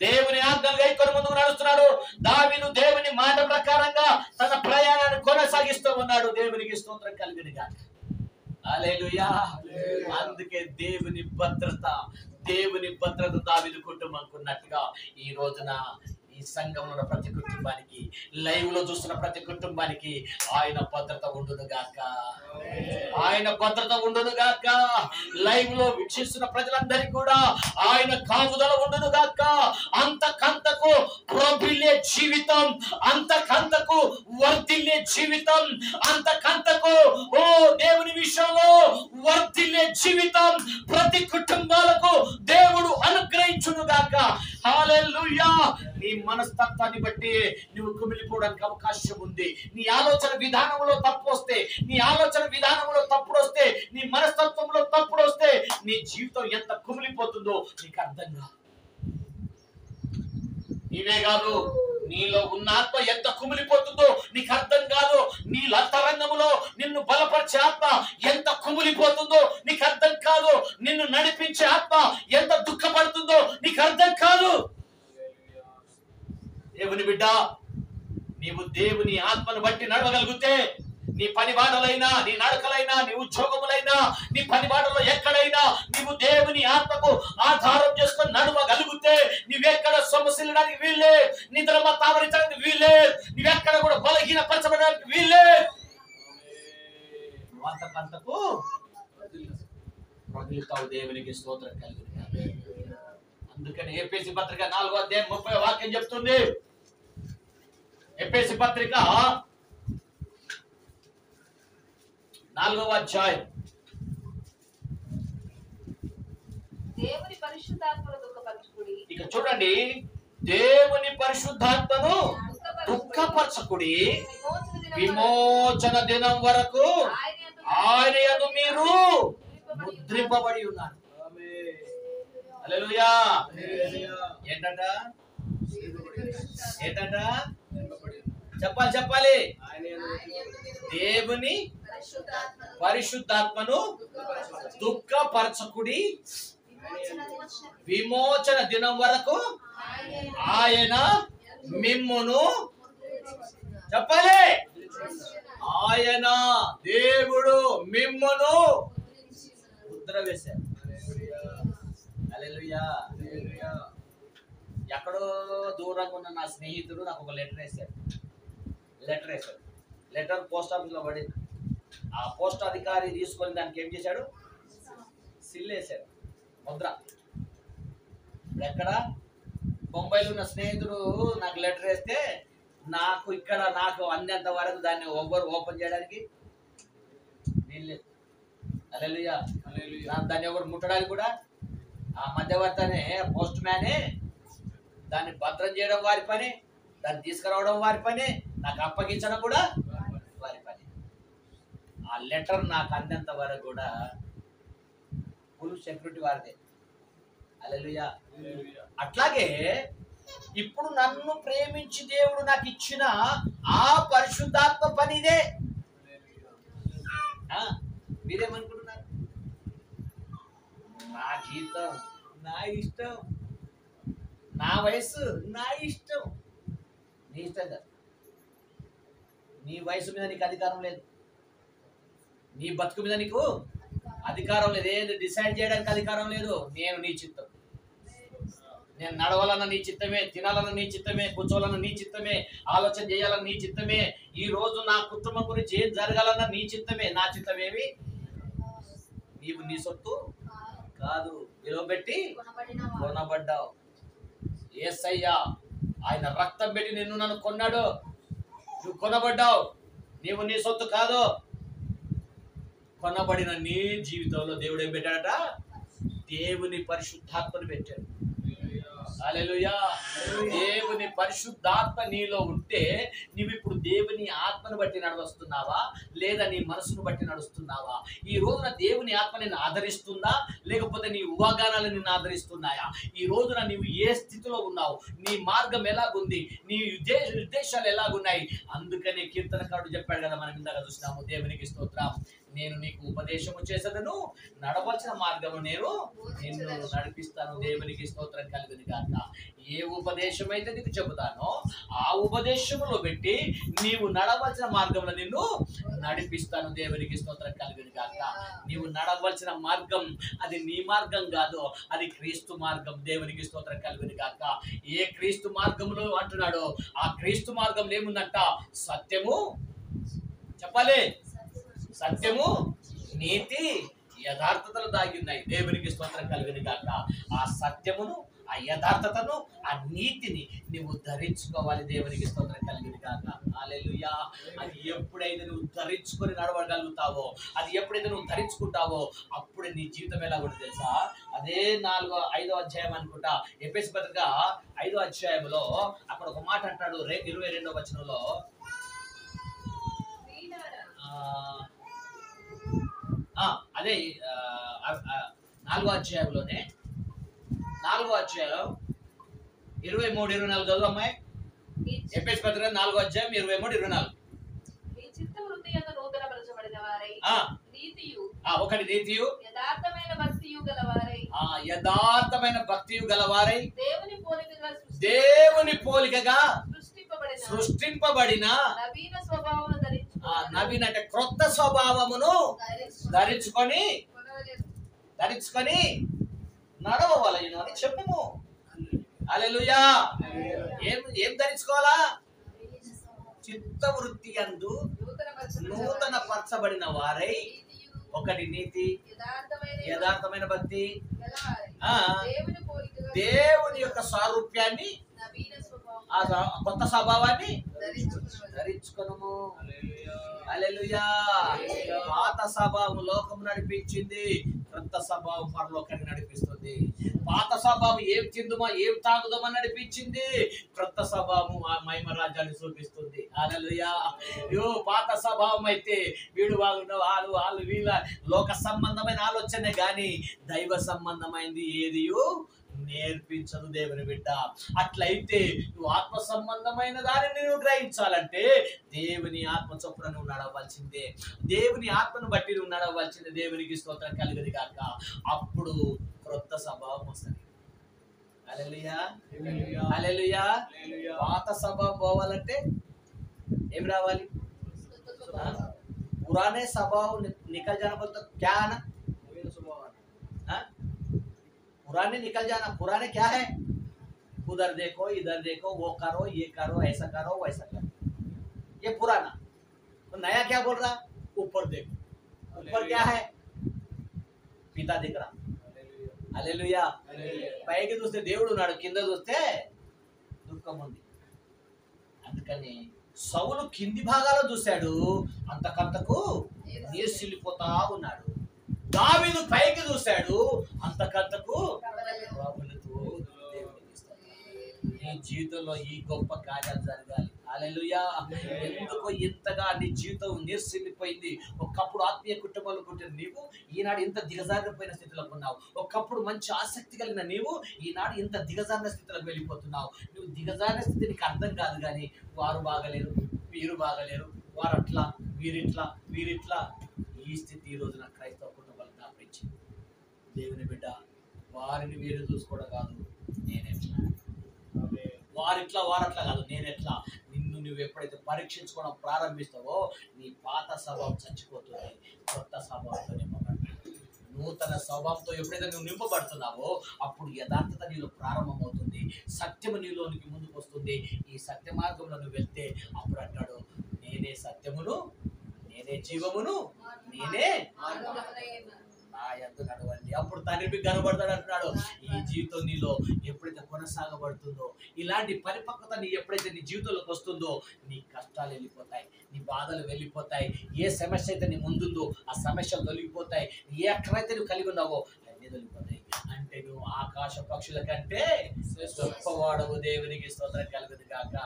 దేవుని ఆజ్ఞలు గైకొని ముందుకు నడుస్తున్నాడు. దావీదు దేవుని మాట ప్రకారంగా తన ప్రయాణాన్ని కొనసాగిస్తూ ఉన్నాడు. దేవునికి స్తోత్రం కలుగును గాక. హల్లెలూయా. అందుకే దేవుని భద్రత దావీదు కుటుంబానికి ఉన్నట్టుగా ఈ రోజున ఈ సంఘంలో ఉన్న ప్రతి కుటుంబానికి, లైవ్ లో చూస్తున్న ప్రతి కుటుంబానికి ఆయన భద్రత ఉండును గాక. ఆయన భద్రత ఉండును గాక. లైవ్ లో వీక్షిస్తున్న ప్రజలందరికీ కూడా ఆయన కాపుదల ఉండును గాక. అంతకంతకు ప్రబిల్లే జీవితం, అంతకంతకు వర్ధిల్లే జీవితం, అంతకంతకు దేవుని విషయంలో వర్ధిల్లే జీవితం ప్రతి కుటుంబాలకు దేవుడు అనుగ్రహించును గాక. హల్లెలూయా. నీ మనస్తత్వాన్ని బట్టి నువ్వు కుమిలిపోవడానికి అవకాశం ఉంది. నీ ఆలోచన విధానంలో తప్పు వస్తే, నీ ఆలోచన విధానంలో తప్పుడు వస్తే, నీ మనస్తత్వంలో తప్పుడు వస్తే నీ జీవితం ఎంత కుమిలిపోతుందో నీకు అర్థం కాదు. నీవే కాదు, నీలో ఉన్న ఆత్మ ఎంత కుమిలిపోతుందో నీకు అర్థం కాదు. నీ అంతరంగంలో నిన్ను బలపరిచే ఆత్మ ఎంత కుమిలిపోతుందో నీకు అర్థం కాదు. నిన్ను నడిపించే ఆత్మ ఎంత దుఃఖపడుతుందో నీకు అర్థం కాదు. దేవుని బిడ్డ, నీవు దేవుని ఆత్మను బట్టి నడవగలిగితే నీ పని బాటలైనా, నీ నడకలైనా, నీ ఉద్యోగములైనా, నీ పని బాటలో ఎక్కడైనా నీవు దేవుని ఆత్మకు ఆధారం చేసుకొని నడవగలిగితే నీవెక్కడ సొమ్మసిల్లడానికి వీల్లే, నిద్ర తావరించడానికి వీల్లే, నీవెక్కడ కూడా బలహీనపరచబడడానికి వీల్లే. అంతకంతకు ప్రజలుతావు. దేవునికి స్తోత్రం కలుగును. అందుకని ఎఫెసీ పత్రిక 4వ అధ్యాయం 30వ వాక్యం చెప్తుంది. ఎఫెసీ పత్రిక 4వ అధ్యాయం. దేవుని పరిశుద్ధాత్మను దుఃఖపరచుకుడి. ఇక చూడండి, దేవుని పరిశుద్ధాత్మను దుఃఖపరచుకుడి, విమోచన దినం వరకు ఆయన యందు మీరు ముద్రింపబడి ఉన్నారు. హల్లెలూయా. ఏంటంట చెప్పాలి. దేవుని పరిశుద్ధాత్మను దుఃఖపరచకుడి, విమోచన దినం వరకు ఆయన మిమ్మును చెప్పాలి. ఆయన దేవుడు మిమ్మును ముద్ర వేశారు. హల్లెలూయా. ఎక్కడో దూరంగా ఉన్న నా స్నేహితుడు నాకు ఒక లెటర్ వేశాడు. లెటర్ పోస్ట్ ఆఫీస్లో పడింది. ఆ పోస్ట్ అధికారి తీసుకొని దానికి ఏం చేశాడు? సిల్ వేశాడు, ముద్ర. ఎక్కడ? బొంబాయిలో ఉన్న స్నేహితుడు నాకు లెటర్ వేస్తే నాకు అందేంత వరకు దాన్ని ఎవరు ఓపెన్ చేయడానికి వీల్లేదు. హల్లెలూయా. దాన్ని ఎవరు ముట్టడానికి కూడా ఆ మధ్యవర్తి అనే పోస్ట్ మ్యానే, దాన్ని భద్రం చేయడం వారి పని, దాన్ని తీసుకురావడం వారి పని, నాకు అప్పగించడం కూడా వారి పని. ఆ లెటర్ నాకు అందేంత వరకు కూడా ఫుల్ సెక్యూరిటీ వారిదే. హల్లెలూయా. అట్లాగే ఇప్పుడు నన్ను ప్రేమించి దేవుడు నాకు ఇచ్చిన ఆ పరిశుద్ధాత్మ పనిదే. మీరేమనుకుంటున్నారు? నా జీవితం నా ఇష్టం, నా వయసు నా ఇష్టం. నీ ఇష్టం కాదు. నీ వయసు మీద నీకు అధికారం లేదు, నీ బతుకు మీద నీకు అధికారం లేదు, ఏది డిసైడ్ చేయడానికి అధికారం లేదు. నేను నీ చిత్తం. నేను నడవాలన్న నీ చిత్తమే, తినాలన్న నీ చిత్తమే, కూర్చోవాలన్న నీ చిత్తమే, ఆలోచన చేయాలన్న నీ చిత్తమే, ఈ రోజు నా కుటుంబం గురించి ఏం జరగాలన్న నీ చిత్తమే. నా చిత్తమేమి? నీవు నీ సొత్తు కాదు, విలువ పెట్టి కొనబడ్డావు. యేసయ్యా ఆయన రక్తం పెట్టి నిన్ను నన్ను కొన్నాడు. నువ్వు కొనబడ్డావు, నీవు నీ సొత్తు కాదు. కొనబడిన నీ జీవితంలో దేవుడు ఏం పెట్టాడట? దేవుని పరిశుద్ధాత్మను పెట్టాడు. హల్లెలూయా. దేవుని పరిశుద్ధాత్మ నీలో ఉంటే నీవు ఇప్పుడు దేవుని ఆత్మను బట్టి నడుస్తున్నావా, లేదా నీ మనసును బట్టి నడుస్తున్నావా? ఈ రోజున దేవుని ఆత్మ నిన్ను ఆదరిస్తుందా, లేకపోతే నీ ఊహాగానాలు నిన్ను ఆదరిస్తున్నాయా? ఈ రోజున నీవు ఏ స్థితిలో ఉన్నావు, నీ మార్గం ఎలాగుంది, నీ ఉద్దేశాలు ఎలాగున్నాయి? అందుకనే కీర్తనకారుడు చెప్పాడు కదా, మనం ఇందాక చూసినాము. దేవునికి స్తోత్రం. నేను నీకు ఉపదేశము చేసేదను, నడవలసిన మార్గము నేను నిన్ను నడిపిస్తాను. దేవునికి స్తోత్రం కలుగును గాక. ఏ ఉపదేశం అయితే నీకు చెబుతానో ఆ ఉపదేశములో పెట్టి నీవు నడవలసిన మార్గంలో నిన్ను నడిపిస్తాను. దేవునికి స్తోత్రం కలుగును గాక. నీవు నడవలసిన మార్గం అది నీ మార్గం కాదు, అది క్రీస్తు మార్గం. దేవునికి స్తోత్రం కలుగును గాక. ఏ క్రీస్తు మార్గంలో అంటున్నాడో ఆ క్రీస్తు మార్గంలో ఏముందంట? సత్యము, చెప్పాలి, సత్యము, నీతి, యథార్థతలు దాగి ఉన్నాయి. దేవునికి స్తోత్రం కలుగును గాక. ఆ సత్యమును, ఆ యథార్థతను, ఆ నీతిని నువ్వు ధరించుకోవాలి. దేవునికి స్తోత్రం కలుగును గాక. హల్లెలూయా. అది ఎప్పుడైతే నువ్వు ధరించుకొని నడవగలుగుతావో, అది ఎప్పుడైతే నువ్వు ధరించుకుంటావో అప్పుడే నీ జీవితం ఎలా ఉంటుంది తెలుసా? అదే 5వ అధ్యాయం అనుకుంటా, ఎఫెసీ పత్రిక 5వ అధ్యాయంలో అక్కడ ఒక మాట అంటాడు, 22వ వచనంలో. అదే 4వ అధ్యాయంలోనే, 4వ అధ్యాయం 23, 24 చదువు అమ్మాయి. ఎఫెసీ పత్రిక 4వ అధ్యాయం 23, 24. మీ చిత్తము హృదయంలో నూతనపరచబడిన వారై, నీతియు, ఒకటి నీతియు, యథార్థమైన భక్తియు గలవారై, యథార్థమైన భక్తియు గలవారై, దేవుని పోలికగా సృష్టింపబడిన నవీన స్వభావమును నవీన అంటే క్రొత్త స్వభావమును ధరించుకొని నడవవలెను అని చెప్పుము. హల్లెలూయా. ఏం ధరించుకోవాలా? చిత్తవృత్తి యందు నూతన పరచబడిన వారై, ఒకటి నీతి, యథార్థమైన భక్తి, దేవుని యొక్క సారూప్యాన్ని, కొత్త స్వభావాన్ని ధరించుకొనుము. హల్లెలూయా. పాత స్వభావం లోకం నడిపించింది, క్రొత్త స్వభావం పరలోకాన్ని నడిపిస్తుంది. పాత స్వభావం ఏం తిందుమా ఏం తాగుదామా నడిపించింది, క్రొత్త స్వభావం ఆ మహిమ రాజ్యాన్ని చూపిస్తుంది. హల్లెలూయా. పాత స్వభావం అయితే వీడు వాళ్ళు వీళ్ళ లోక సంబంధమైన ఆలోచనే గాని దైవ సంబంధమైంది ఏది నేర్పించదు దేవుని బిడ్డ. అట్లయితే నువ్వు ఆత్మ సంబంధమైన దానిని నువ్వు గ్రహించాలంటే దేవుని ఆత్మ చొప్పున నువ్వు నడవలసిందే, దేవుని ఆత్మను బట్టి నువ్వు నడవలసిందే. దేవునికి స్తోత్రం కలుగును గాక. అప్పుడు క్రొత్త స్వభావం వస్తుంది. హల్లెలూయా, హల్లెలూయా. పాత స్వభావం పోవాలంటే ఏం రావాలి? पुराने स्वभाव निकल जाना बोलते तो क्या आना? पुराने निकल जाना। पुराने क्या है? उधर देखो इधर देखो, वो करो ये करो, ऐसा करो वैसा करो, ये पुराना। तो नया क्या बोल रहा? ऊपर देखो। ऊपर क्या है? पिता दिख रहा। హల్లెలూయా. పైకి చూస్తే దేవుడు ఉన్నాడు, కింద చూస్తే దుఃఖం ఉంది. అందుకని సౌలు కింది భాగాల్లో చూశాడు, అంతకంతకు నీసిల్లిపోతా ఉన్నాడు. దావీదు పైకి చూశాడు, అంతకంతకు ప్రభులతో దేవునికి స్తోత్రం. నీ జీవితంలో ఈ గొప్ప కార్యాలు జరగాలి. హల్లెలూయా. ఎందుకో ఇంతగా నీ జీవితం నీరసిల్లిపోయింది. ఒకప్పుడు ఆత్మీయ కుటుంబంలో పుట్టిన నీవు ఈనాడు ఇంత దిగజారిపోయిన స్థితిలో ఉన్నావు. ఒకప్పుడు మంచి ఆసక్తి కలిగిన నీవు ఈనాడు ఇంత దిగజారిన స్థితిలోకి వెళ్ళిపోతున్నావు. నువ్వు దిగజారిన స్థితి నీకు అర్థం కాదు, కానీ వారు బాగలేరు, వీరు బాగలేరు, వారు అట్లా, వీరిట్లా. ఈ స్థితి ఈ రోజున క్రైస్తవ కుటుంబాలు దాపించింది. దేవుని బిడ్డ, వారిని వీరు చూసుకోవడం కాదు, నేనెట్లా, వారిట్లా వారట్లా కాదు, నేనెట్లా. నిన్ను నువ్వు ఎప్పుడైతే పరీక్షించుకోవడం ప్రారంభిస్తావో నీ పాత స్వభావం చచ్చిపోతుంది, కొత్త స్వభావంతో నింపబడతావు. నూతన స్వభావంతో ఎప్పుడైతే నువ్వు నింపబడుతున్నావో అప్పుడు యథార్థత నీలో ప్రారంభమవుతుంది, సత్యము నీలోనికి ముందుకు వస్తుంది. ఈ సత్య మార్గంలో నువ్వు వెళ్తే అప్పుడు అంటాడు, నేనే సత్యమును, నేనే జీవమును, నేనే నా యందు నడవండి, అప్పుడు తండ్రికి కనబడతాడు అంటున్నాడు. ఈ జీవితం నీలో ఎప్పుడైతే కొనసాగబడుతుందో, ఇలాంటి పరిపక్వత నీ ఎప్పుడైతే నీ జీవితంలోకి వస్తుందో, నీ కష్టాలు వెళ్ళిపోతాయి, నీ బాధలు వెళ్ళిపోతాయి. ఏ సమస్య అయితే నీ ముందుందో ఆ సమస్యలు తొలగిపోతాయి. ఏ అక్కడైతే నువ్వు కలిగి ఉన్నావో అన్నీ తొలగిపోతాయి. అంటే నువ్వు ఆకాశ పక్షుల కంటే గొప్పవాడవు. దేవునికి స్తోత్రం కలుగును గాక.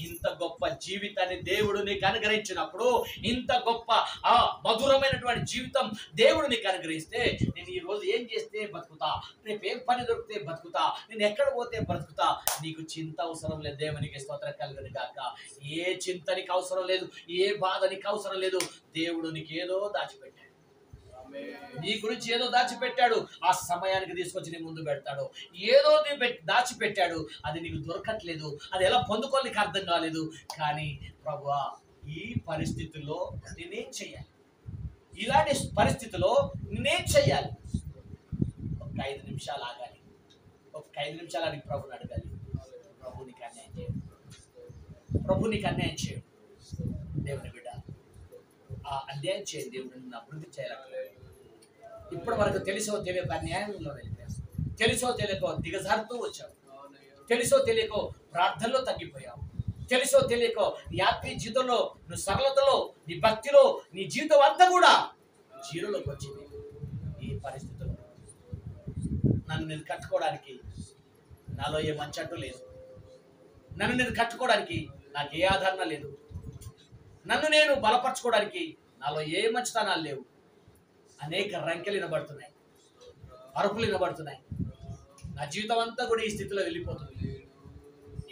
ఇంత గొప్ప జీవితాన్ని దేవుడు నీకు అనుగ్రహించినప్పుడు, ఇంత గొప్ప మధురమైనటువంటి జీవితం దేవుడు నీకు అనుగ్రహిస్తే, నేను ఈ రోజు ఏం చేస్తే బతుకుతా, రేపు ఏం పని దొరికితే బతుకుతా, నేను ఎక్కడ పోతే బ్రతుకుతా, నీకు చింత అవసరం లేదు. దేవునికి స్తోత్రం కలుగును గాక. ఏ చింత నీకు అవసరం లేదు, ఏ బాధ నీకు అవసరం లేదు. దేవుడు నీకు ఏదో దాచిపెట్టాడు, నీ గురించి ఏదో దాచిపెట్టాడు. ఆ సమయానికి తీసుకొచ్చి నీ ముందు పెడతాడు. ఏదో దాచిపెట్టాడు, అది నీకు దొరకట్లేదు, అది ఎలా పొందుకోవాలి నీకు అర్థం కాలేదు. కానీ ప్రభువా, ఈ పరిస్థితుల్లో నేనేం చెయ్యాలి, ఇలాంటి పరిస్థితిలో నేనేం చెయ్యాలి? ఒక 5 నిమిషాలు ఆగాలి, ఒక 5 నిమిషాలు అని ప్రభుని అడగాలి. ప్రభు నీకు అన్యాయం చేయడు, ప్రభు నీకు అన్యాయం చేయడు. దేవుని బిడ్డ, ఆ అన్యాయం చేయండి. దేవుడు నిన్ను అభివృద్ధి చేయాలి. ఇప్పటి వరకు తెలుసో తెలియక అన్యాయంలో వెళ్ళిపోయావు, తెలుసో తెలియకో దిగజారుతూ వచ్చావు, తెలుసో తెలియకో ప్రార్థనలో తగ్గిపోయావు, తెలుసో తెలియకో నీ ఆత్మీయ జీవితంలో, నువ్వు సరళతలో, నీ భక్తిలో, నీ జీవితం అంతా కూడా జీరోలోకి వచ్చింది. ఈ పరిస్థితుల్లో నన్ను నేను కట్టుకోవడానికి నాలో ఏ మంచి అంటూ లేదు, నన్ను నేను కట్టుకోవడానికి నాకు ఏ ఆదరణ లేదు, నన్ను నేను బలపరచుకోవడానికి నాలో ఏ మంచితనాలు లేవు. అనేక రంకెలు వినబడుతున్నాయి, అరుపులు వినబడుతున్నాయి. నా జీవితం అంతా కూడా ఈ స్థితిలో వెళ్ళిపోతుంది.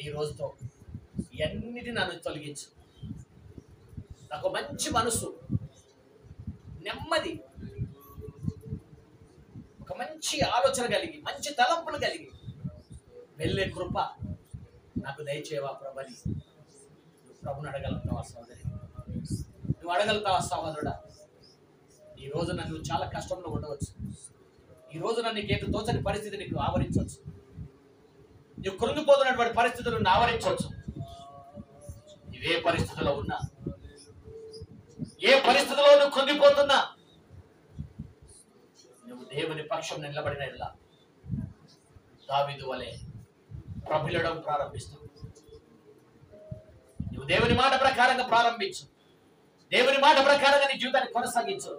ఈ రోజుతో ఇవన్నిటిని నన్ను తొలగించు. నాకు మంచి మనసు, నెమ్మది, ఒక మంచి ఆలోచన కలిగి, మంచి తలంపులు కలిగి వెళ్ళే కృప నాకు దయచేవా ప్రభని. నువ్వు ప్రభుని అడగలుగుతావా సోదరి? నువ్వు అడగలుగుతావా సహోదరుడా? ఈ రోజు నన్ను చాలా కష్టంలో ఉండవచ్చు, ఈ రోజు నన్ను నీకేంటో తోచని పరిస్థితి నీకు ఆవరించవచ్చు, నువ్వు కృంగిపోతున్నటువంటి పరిస్థితులు నువ్వు ఆవరించవచ్చు. నువ్వే పరిస్థితిలో ఉన్నా, ఏ పరిస్థితిలో నువ్వు కృంగిపోతున్నా, నువ్వు దేవుని పక్షం నిలబడిన ఇలా దావీదు వలె ప్రబిలడం ప్రారంభిస్తావు. నువ్వు దేవుని మాట ప్రకారంగా ప్రారంభించు, దేవుని మాట ప్రకారంగా నీ జీవితాన్ని కొనసాగించు.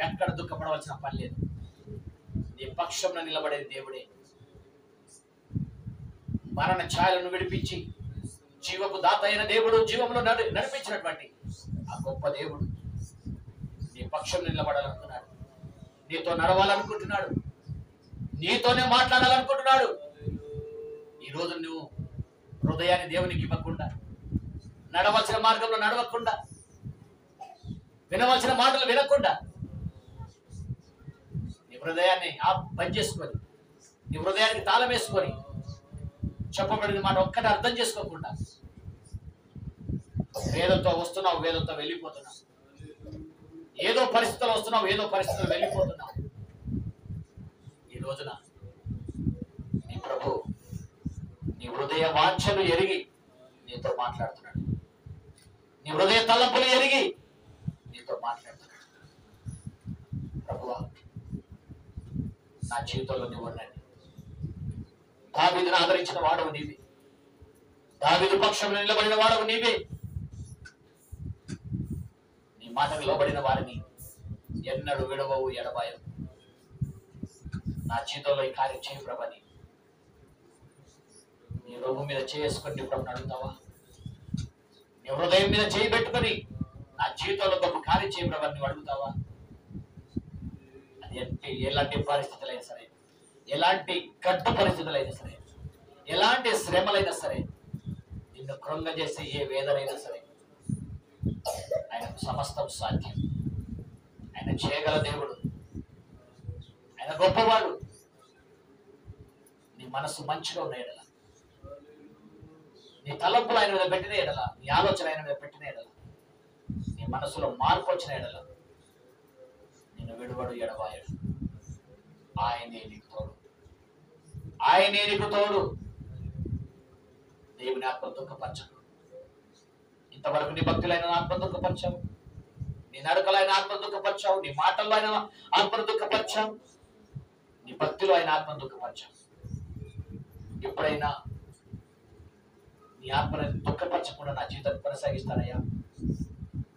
ఎక్కడ దుఃఖపడవలసిన పని లేదు. నీ పక్షంలో నిలబడేది దేవుడే. మరణ ఛాయలను విడిపించి జీవపు దాత అయిన దేవుడు, జీవంలో నడిపించినటువంటి ఆ గొప్ప దేవుడు నీ పక్షం నిలబడాలనుకున్నాడు, నీతో నడవాలనుకుంటున్నాడు, నీతోనే మాట్లాడాలనుకుంటున్నాడు. ఈరోజు నువ్వు హృదయాన్ని దేవునికి ఇవ్వకుండా, నడవలసిన మార్గంలో నడవకుండా, వినవలసిన మాటలు వినకుండా, నీ హృదయాన్ని బంద్ చేసుకొని, నీ హృదయానికి తాళం వేసుకొని, చెప్పబడిన మాట ఒక్కటి అర్థం చేసుకోకుండా వేదంతో వస్తున్నావు, వేదంతో వెళ్ళిపోతున్నావు. ఏదో పరిస్థితులు వస్తున్నావు, ఏదో పరిస్థితులు వెళ్ళిపోతున్నావు. ఈ రోజున నీ ప్రభు నీ హృదయ వాంఛలు ఎరిగి నీతో మాట్లాడుతున్నాడు, నీ హృదయ తలంపులు ఎరిగి నీతో మాట్లాడుతున్నాడు. ప్రభువా, నా జీవితంలో నువ్వు ఉండండి. దావీదును ఆదరించిన వాడవు నీవే, దావీదు పక్షంలో నిలబడిన వాడవు నీవే. నీ మాటకు లోబడిన వారిని ఎన్నడు విడవవు ఎడబాయవు. నా జీవితంలో ఈ కార్యం చేయి ప్రభని నీ రొమ్ము మీద చేసుకొని ప్రభు అడుగుతావా? నీ హృదయం మీద చేయి పెట్టుకొని నా జీవితంలో గొప్ప కార్యం చేయి ప్రభు నువ్వు అడుగుతావా? అది ఎలాంటి పరిస్థితులైనా సరే, ఎలాంటి గడ్డు పరిస్థితులైనా సరే, ఎలాంటి శ్రమలైనా సరే, నిన్ను కృంగజేసే ఏ వేదనైనా సరే ఆయనకు సమస్తం సాధ్యం. ఆయన చేయగల దేవుడు, ఆయన గొప్పవాడు. నీ మనసు మంచిగా ఉన్న ఎడల, నీ తలంపులు ఆయన మీద పెట్టిన ఎడల, నీ ఆలోచన ఆయన మీద పెట్టిన ఎడల, నీ మనసులో మార్పు వచ్చిన ఎడల నిన్ను విడువడు ఎడబాయడు. ఆయనే నీకు తోడు, ఆయనే నీకు తోడు. దేవుని ఆత్మ దుఃఖపరచడు. ఇంతవరకు నీ భక్తులు ఆయన ఆత్మ దుఃఖపరచావు, నీ నడకలు ఆయన ఆత్మ దుఃఖపరచావు, నీ మాటల్లో ఆయన ఆత్మను దుఃఖపరచావు, నీ భక్తిలో ఆయన ఆత్మను దుఃఖపరచావు. ఎప్పుడైనా నీ ఆత్మను దుఃఖపరచకుండా నా జీవితాన్ని కొనసాగిస్తానయ్యా?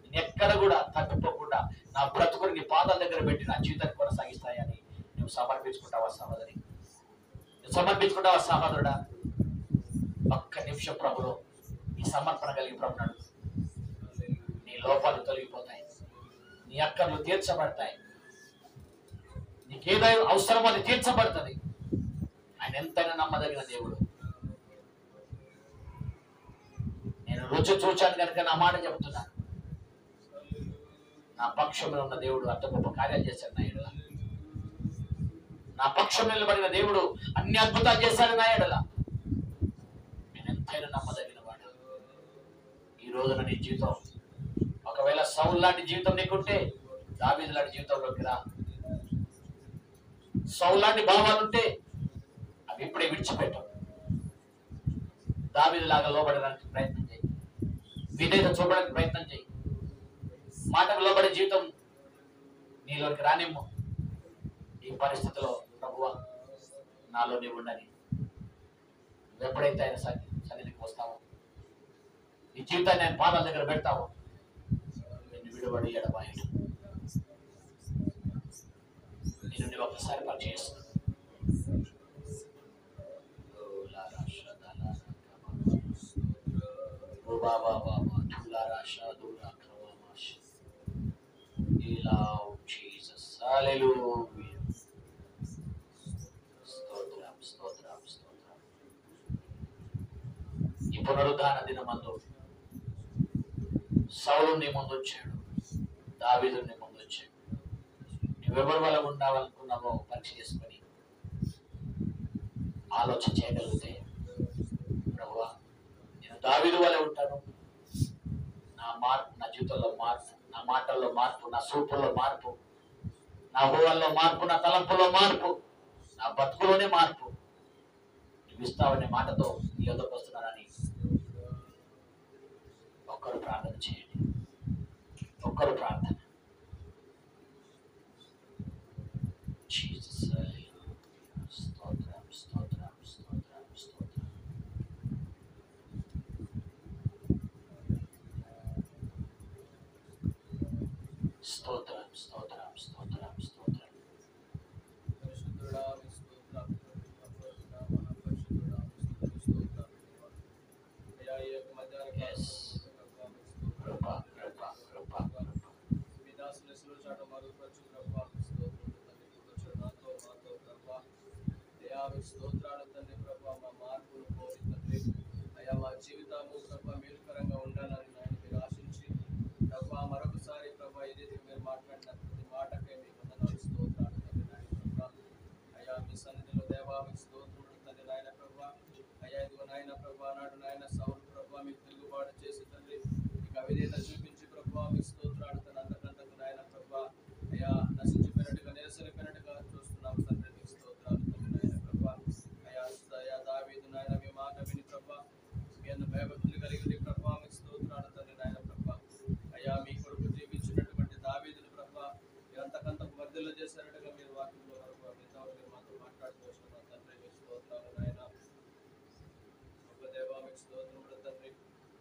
నేను ఎక్కడ కూడా తగ్గిపోకుండా నా బ్రతుకుని నీ పాదాల దగ్గర పెట్టి నా జీవితాన్ని కొనసాగిస్తాయని నువ్వు సమర్పించుకుంటావా సహోదరి? నువ్వు సమర్పించుకుంటావా సహోదరుడా? ఒక్క నిమిషం ప్రభులో నీ సమర్పణ కలిగి ప్రభున్నాడు. నీ లోపాలు తొలగిపోతాయి, నీ అక్కర్లు తీర్చబడతాయి, నీకేదో అవసరమో అది తీర్చబడుతుంది. ఆయన ఎంతైనా నమ్మదగిన దేవుడు. నేను రుచి చూచాను కనుక నా మాట చెబుతున్నాను. నా పక్షంలో ఉన్న దేవుడు అంత గొప్ప కార్యాలు చేశాడు నా ఎడల. నా పక్షం నిలబడిన దేవుడు అన్ని అద్భుతాలు చేశాడు నా ఎడల. నేను ఎంతైనా నమ్మదగిన వాడు. ఈ రోజున నీ జీవితం ఒకవేళ సౌలు లాంటి జీవితం నీకుంటే దావీదు లాంటి జీవితంలోకి రా. సౌలు లాంటి భావాలుంటే అవి ఇప్పుడే విడిచిపెట్టావు. దావీదు లాగా లోబడడానికి ప్రయత్నం చేయి, విధేయత చూపడానికి ప్రయత్నం చేయి. మాటకు లోబడే జీవితం నీలోకి రానిమ్ము. ఈ పరిస్థితిలో ప్రభువా నాలో నీవు ఉండని. నువ్వు ఎప్పుడైతే ఆయన సన్నిధికి వస్తావో, నీ జీవితాన్ని ఆయన పాదాల దగ్గర పెడతావో, నిన్ను విడవడి ఎడబాయడు. నేను ఒక్కసారి పరిచయిస్తాను. బాబా బాబా తులారా షాదురా కవామాష్ ఇలావ్ జీసస్ హల్లెలూయా. స్తోత్రం స్తోత్రం స్తోత్రం. ఈ పునరుద్ధాన దినమందు సౌలు నీ ముందు వచ్చాడు, దావీదు నీ ముందు వచ్చాడు. నువ్వెవరి వల్ల ఉండాలనుకున్నావో పరీక్ష చేసుకొని ఆలోచన చేయగలిగితే, ప్రభువా నేను దావీదు వల్ల ఉంటాను. నా మార్పు, నా జీవితంలో మార్పు, నా మాటల్లో మార్పు, నా సూపుల్లో మార్పు, నా ఊహల్లో మార్పు, నా తలంపులో మార్పు, నా బతుకులోనే మార్పు నువ్వు ఇస్తావనే మాటతో నీ వద్దకు వస్తున్నానని ఒక్కరు ప్రార్థన చేయండి. ఒక్కరు ప్రార్థన. జీసస్ స్తోత్రం స్తోత్రం స్తోత్రం స్తోత్రం. స్తోత్రం స్తోత్రం స్తోత్రం స్తోత్రం. స్తోత్రాలు తండ్రి ప్రభా. మా మార్పును కోరి తండ్రి అయ్యా మా జీవితాలు ప్రభా మేలుకరంగా ఉండాలని నాయన మీరు ఆశించి ప్రభా మరొకసారి ప్రభా ఏదైతే మీరు మాట్లాడిన ప్రతి మాటకే మీ వందనాలు స్తోత్రాలు తండ్రి నాయన ప్రభా. అయ్యా మీ సన్నిధిలో దేవా మీకు స్తోత్రుడు తండ్రి నాయన ప్రభా. అయ్యా ఇదిగో నాయన ప్రభా నాడు నాయన సౌలు ప్రభా మీకు తిరుగుబాటు చేసి తండ్రి మీకు అవిధేయత చూపించి ప్రభా మీకు స్తోత్రాలు తండ్రి. అంతకంతకు నాయన ప్రభా అయ్యా నశించిపోయినట్టుగా నిరసరిపోయినట్టుగా చూస్తున్నాం తండ్రి. మీకు స్తోత్రాలు తండ్రి నాయన ప్రభా. అయ్యా దావీదు నాయన మీ మాట విని ప్రభా మీ అందు భయభక్తులు కలిగి ప్రభా మీకు స్తోత్రాలు తండ్రి నాయన ప్రభా. అయ్యా మీ కొడుకు జీవించినటువంటి దావీదును ప్రభా మీరు అంతకంతకు మధ్యలో చేశారట్టుగా మీరు వాక్యంలో ప్రభా మీరు మాతో మాట్లాడుతూ వస్తున్నారు తండ్రి. మీకు స్తోత్రాలు నాయన గొప్ప దేవా. మీకు స్తోత్రములు తండ్రి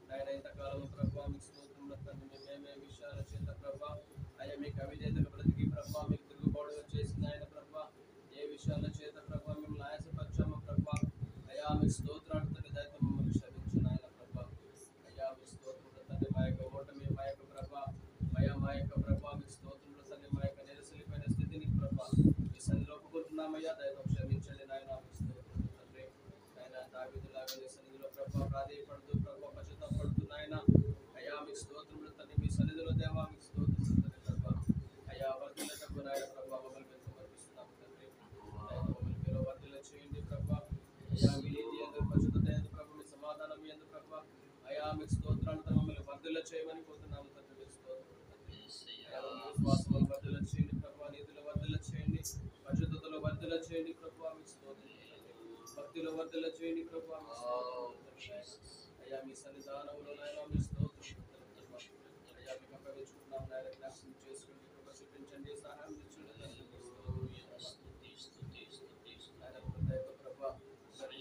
నాయన. ఇంతకాలం ప్రభా మీకు స్తోత్రములు తండ్రి. మేమే విషయాల చేత ప్రభా అయ్యా మీకు అవిధేయత విధంగా బ్రతికి ప్రభా మీకు తిరుగుబాటుగా చేసిన ఆయన ప్రభా ఏ విషయాల చేత ప్రభా మిమ్మల్ని ఆయాసపరిచామో ప్రభా అయ్యా మీకు స్తోత్రాలు తండ్రి దయతో మమ్మల్ని క్షమించిన ఆయన ప్రభా అయ్యా మీ స్తోత్రుడు తండ్రి మా యొక్క ఓటమి మా యొక్క ప్రభా అయ్యా మా యొక్క ప్రభా మీకు స్తోత్రుడు తండ్రి మా యొక్క నిరసలిపోయిన స్థితిని ప్రభా మీ సన్నిధిలో ఒప్పుకుంటున్నామయ్యా దయతో క్షమించండి నాయన మీ స్తోత్రుడు తండ్రి ఆయన దావీదులాగా నీ సన్నిధిలో ప్రభా ప్రాధేయపడుతూ ప్రభా పశ్చాత్తాపడుతూ నాయన అయ్యా మీకు స్తోత్రుడు తండ్రి మీ సన్నిధిలో దేవా మీకు స్తోత్రుడు తండ్రి ప్రభా అయ్యా వర్ధిల్లటకు నాయన ప్రభా మమ్మల్ని మేము సమర్పిస్తున్నాము తండ్రి మమ్మల్ని మీరు వర్ధిల్ల చేయండి ప్రభా అయ్యా మీ నీతి యందు పరిశుద్ధత యందు ప్రభా మీ సమాధానం యందు ప్రభా అయ్యా మీకు స్తోత్రాలతో మమ్మల్ని వర్ధిల్ల చేయమని కోరుతున్నాము తండ్రి మీకు స్తోత్రుడు తండ్రి అయ్యా విశ్వాసంలో వర్ధిల్ల చేయండి ప్రభా నీతిలో వర్ధిల్ల చేయండి పరిశుద్ధతలో వర్ధిల్ల చేయండి ప్రభా మీకు స్తోత్రుడు భక్తిలో వర్ధిల్ల చేయండి ప్రభా మీకు స్తోత్రుడు అయ్యా మీ సన్నిధానంలో నాయన మీ స్తోత్రుడు అయ్యా మీకు అప్పగించుకుంటున్నాం నాయన జ్ఞాపకం చేసుకోండి కృప చూపించండి సహాయం తెచ్చండి ప్రభా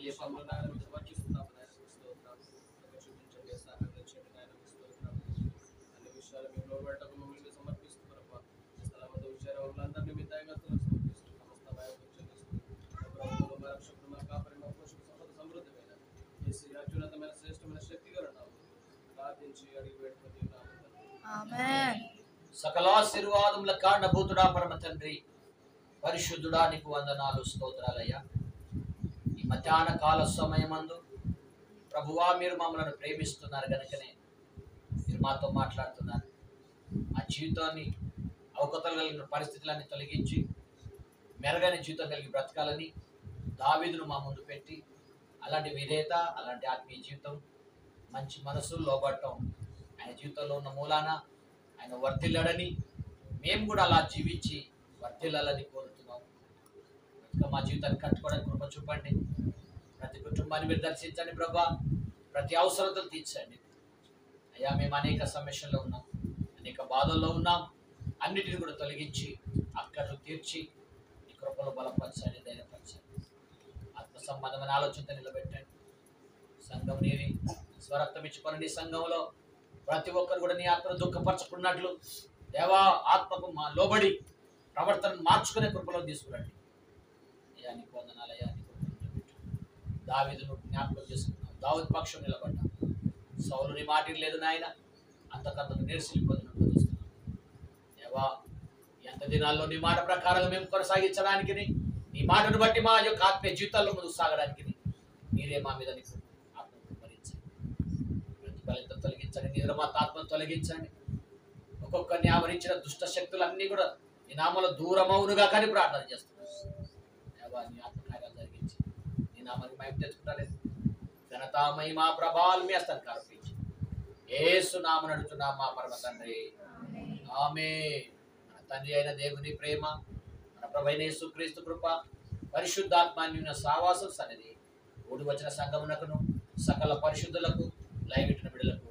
ఏ పనులు నాయన మీకు సమర్పిస్తున్నాము నాయన మీకు స్తోత్రాలు కృప చూపించండి సహాయం తెచ్చండి నాయన మీకు స్తోత్రాలు అన్ని విషయాలు మీకు లోబడటకు మమ్మల్ని సమర్పిస్తూ ప్రభా స్థలమందు విచారందరినీ మీ దయగతులకు సమర్పిస్తూ సమస్త ప్రభుత్వంలో మా రక్షకుడు మా కాపరి మా పోషకు సమృద్ధమైన ఈ అత్యున్నతమైన శ్రేష్టమైన శక్తి గల నామములో ప్రార్థించి అడిగి పెట్టుకుని ఆమేన్. సకల ఆశీర్వాదముల కారణభూతుడా పరమ తండ్రి పరిశుద్ధుడా నీకు వందనాలు స్తోత్రాలయ్యా. ఈ మధ్యాహ్న కాల సమయమందు ప్రభువా మీరు మమ్మల్ని ప్రేమిస్తున్నారు కనుకనే మీరు మాతో మాట్లాడుతున్నారు. ఆ జీవితాన్ని అవకతలు కలిగిన పరిస్థితులన్నీ తొలగించి మెరుగైన జీవితం కలిగి బ్రతకాలని దావీదును మా ముందు పెట్టి అలాంటి విధేయత అలాంటి ఆత్మీయ జీవితం మంచి మనసు లోబడటం ఆయన జీవితంలో ఉన్న మూలాన ఆయన వర్ధిల్లాడని మేము కూడా అలా జీవించి వర్ధిల్లాలని కోరుతున్నాం. ఇంకా మా జీవితాన్ని కట్టుకోవడానికి కృప చూపండి. ప్రతి కుటుంబాన్ని మీరు దర్శించండి ప్రభా, ప్రతి అవసరతలు తీర్చండి అయ్యా. మేము అనేక సమస్యల్లో ఉన్నాం, అనేక బాధల్లో ఉన్నాం. అన్నిటిని కూడా తొలగించి అక్కడలు తీర్చి ఈ కృపలో బలపరచండి, ధైర్యపరచండి. ఆత్మ సంబంధమైన ఆలోచనతో నిలబెట్టండి. సంఘం నీది స్వరక్తం ఇచ్చుకోనండి. సంఘంలో ప్రతి ఒక్కరు కూడా నీ ఆత్మను దుఃఖపరచుకున్నట్లు దేవా ఆత్మకు మా లోబడి ప్రవర్తనను మార్చుకునే కృపలో తీసుకురండి అయ్యా. నీకు వందనాలు అయ్యా. నీకు దావీదును జ్ఞాపకం చేసుకున్నాం, దావీదు పక్షం నిలబడ్డా. సౌలు నీ మాట లేదు నాయన, అంతకంతకు నేర్చిపోతున్నట్టు చూస్తున్నాం దేవా. ఎంత దినాల్లో నీ మాట ప్రకారంగా మేము కొనసాగించడానికి, నీ మాటను బట్టి మా యొక్క ఆత్మీయ జీవితాల్లో ముందుకు సాగడానికి మీరే మా మీద నీకు ఆత్మను భరించండి, ప్రతిఫలితం తొలగించండి, నిద్రమాత్మను తొలగించండి. ఒక్కొక్కరిని ఆవరించిన దుష్ట శక్తులన్నీ కూడా నీ నామలో దూరమవునుగా కానీ ప్రార్థన చేస్తున్నాను దేవా. నీ ఆత్మకార్యాలు జరిగించి నీ నామానికి మహిమ తెచ్చుకుంటారు. ఘనత మహిమ ప్రభావాలు మీ హస్తానికి అర్పించి యేసు నామమున అడుగుతున్నాం మా పరమ తండ్రి, ఆమేన్. మన తండ్రి అయిన దేవుని ప్రేమ, మన ప్రభువైన యేసుక్రీస్తు కృప, పరిశుద్ధాత్మాన్యున సావాసం సన్నిధి కూడి వచ్చిన సంఘమునకును సకల పరిశుద్ధులకు లైవిట్టిన బిడ్డలకు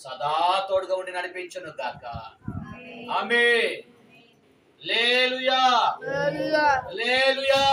సదా తోడుగా ఉండి నడిపించును గాక. ఆమేన్. హల్లెలూయా, హల్లెలూయా, హల్లెలూయా.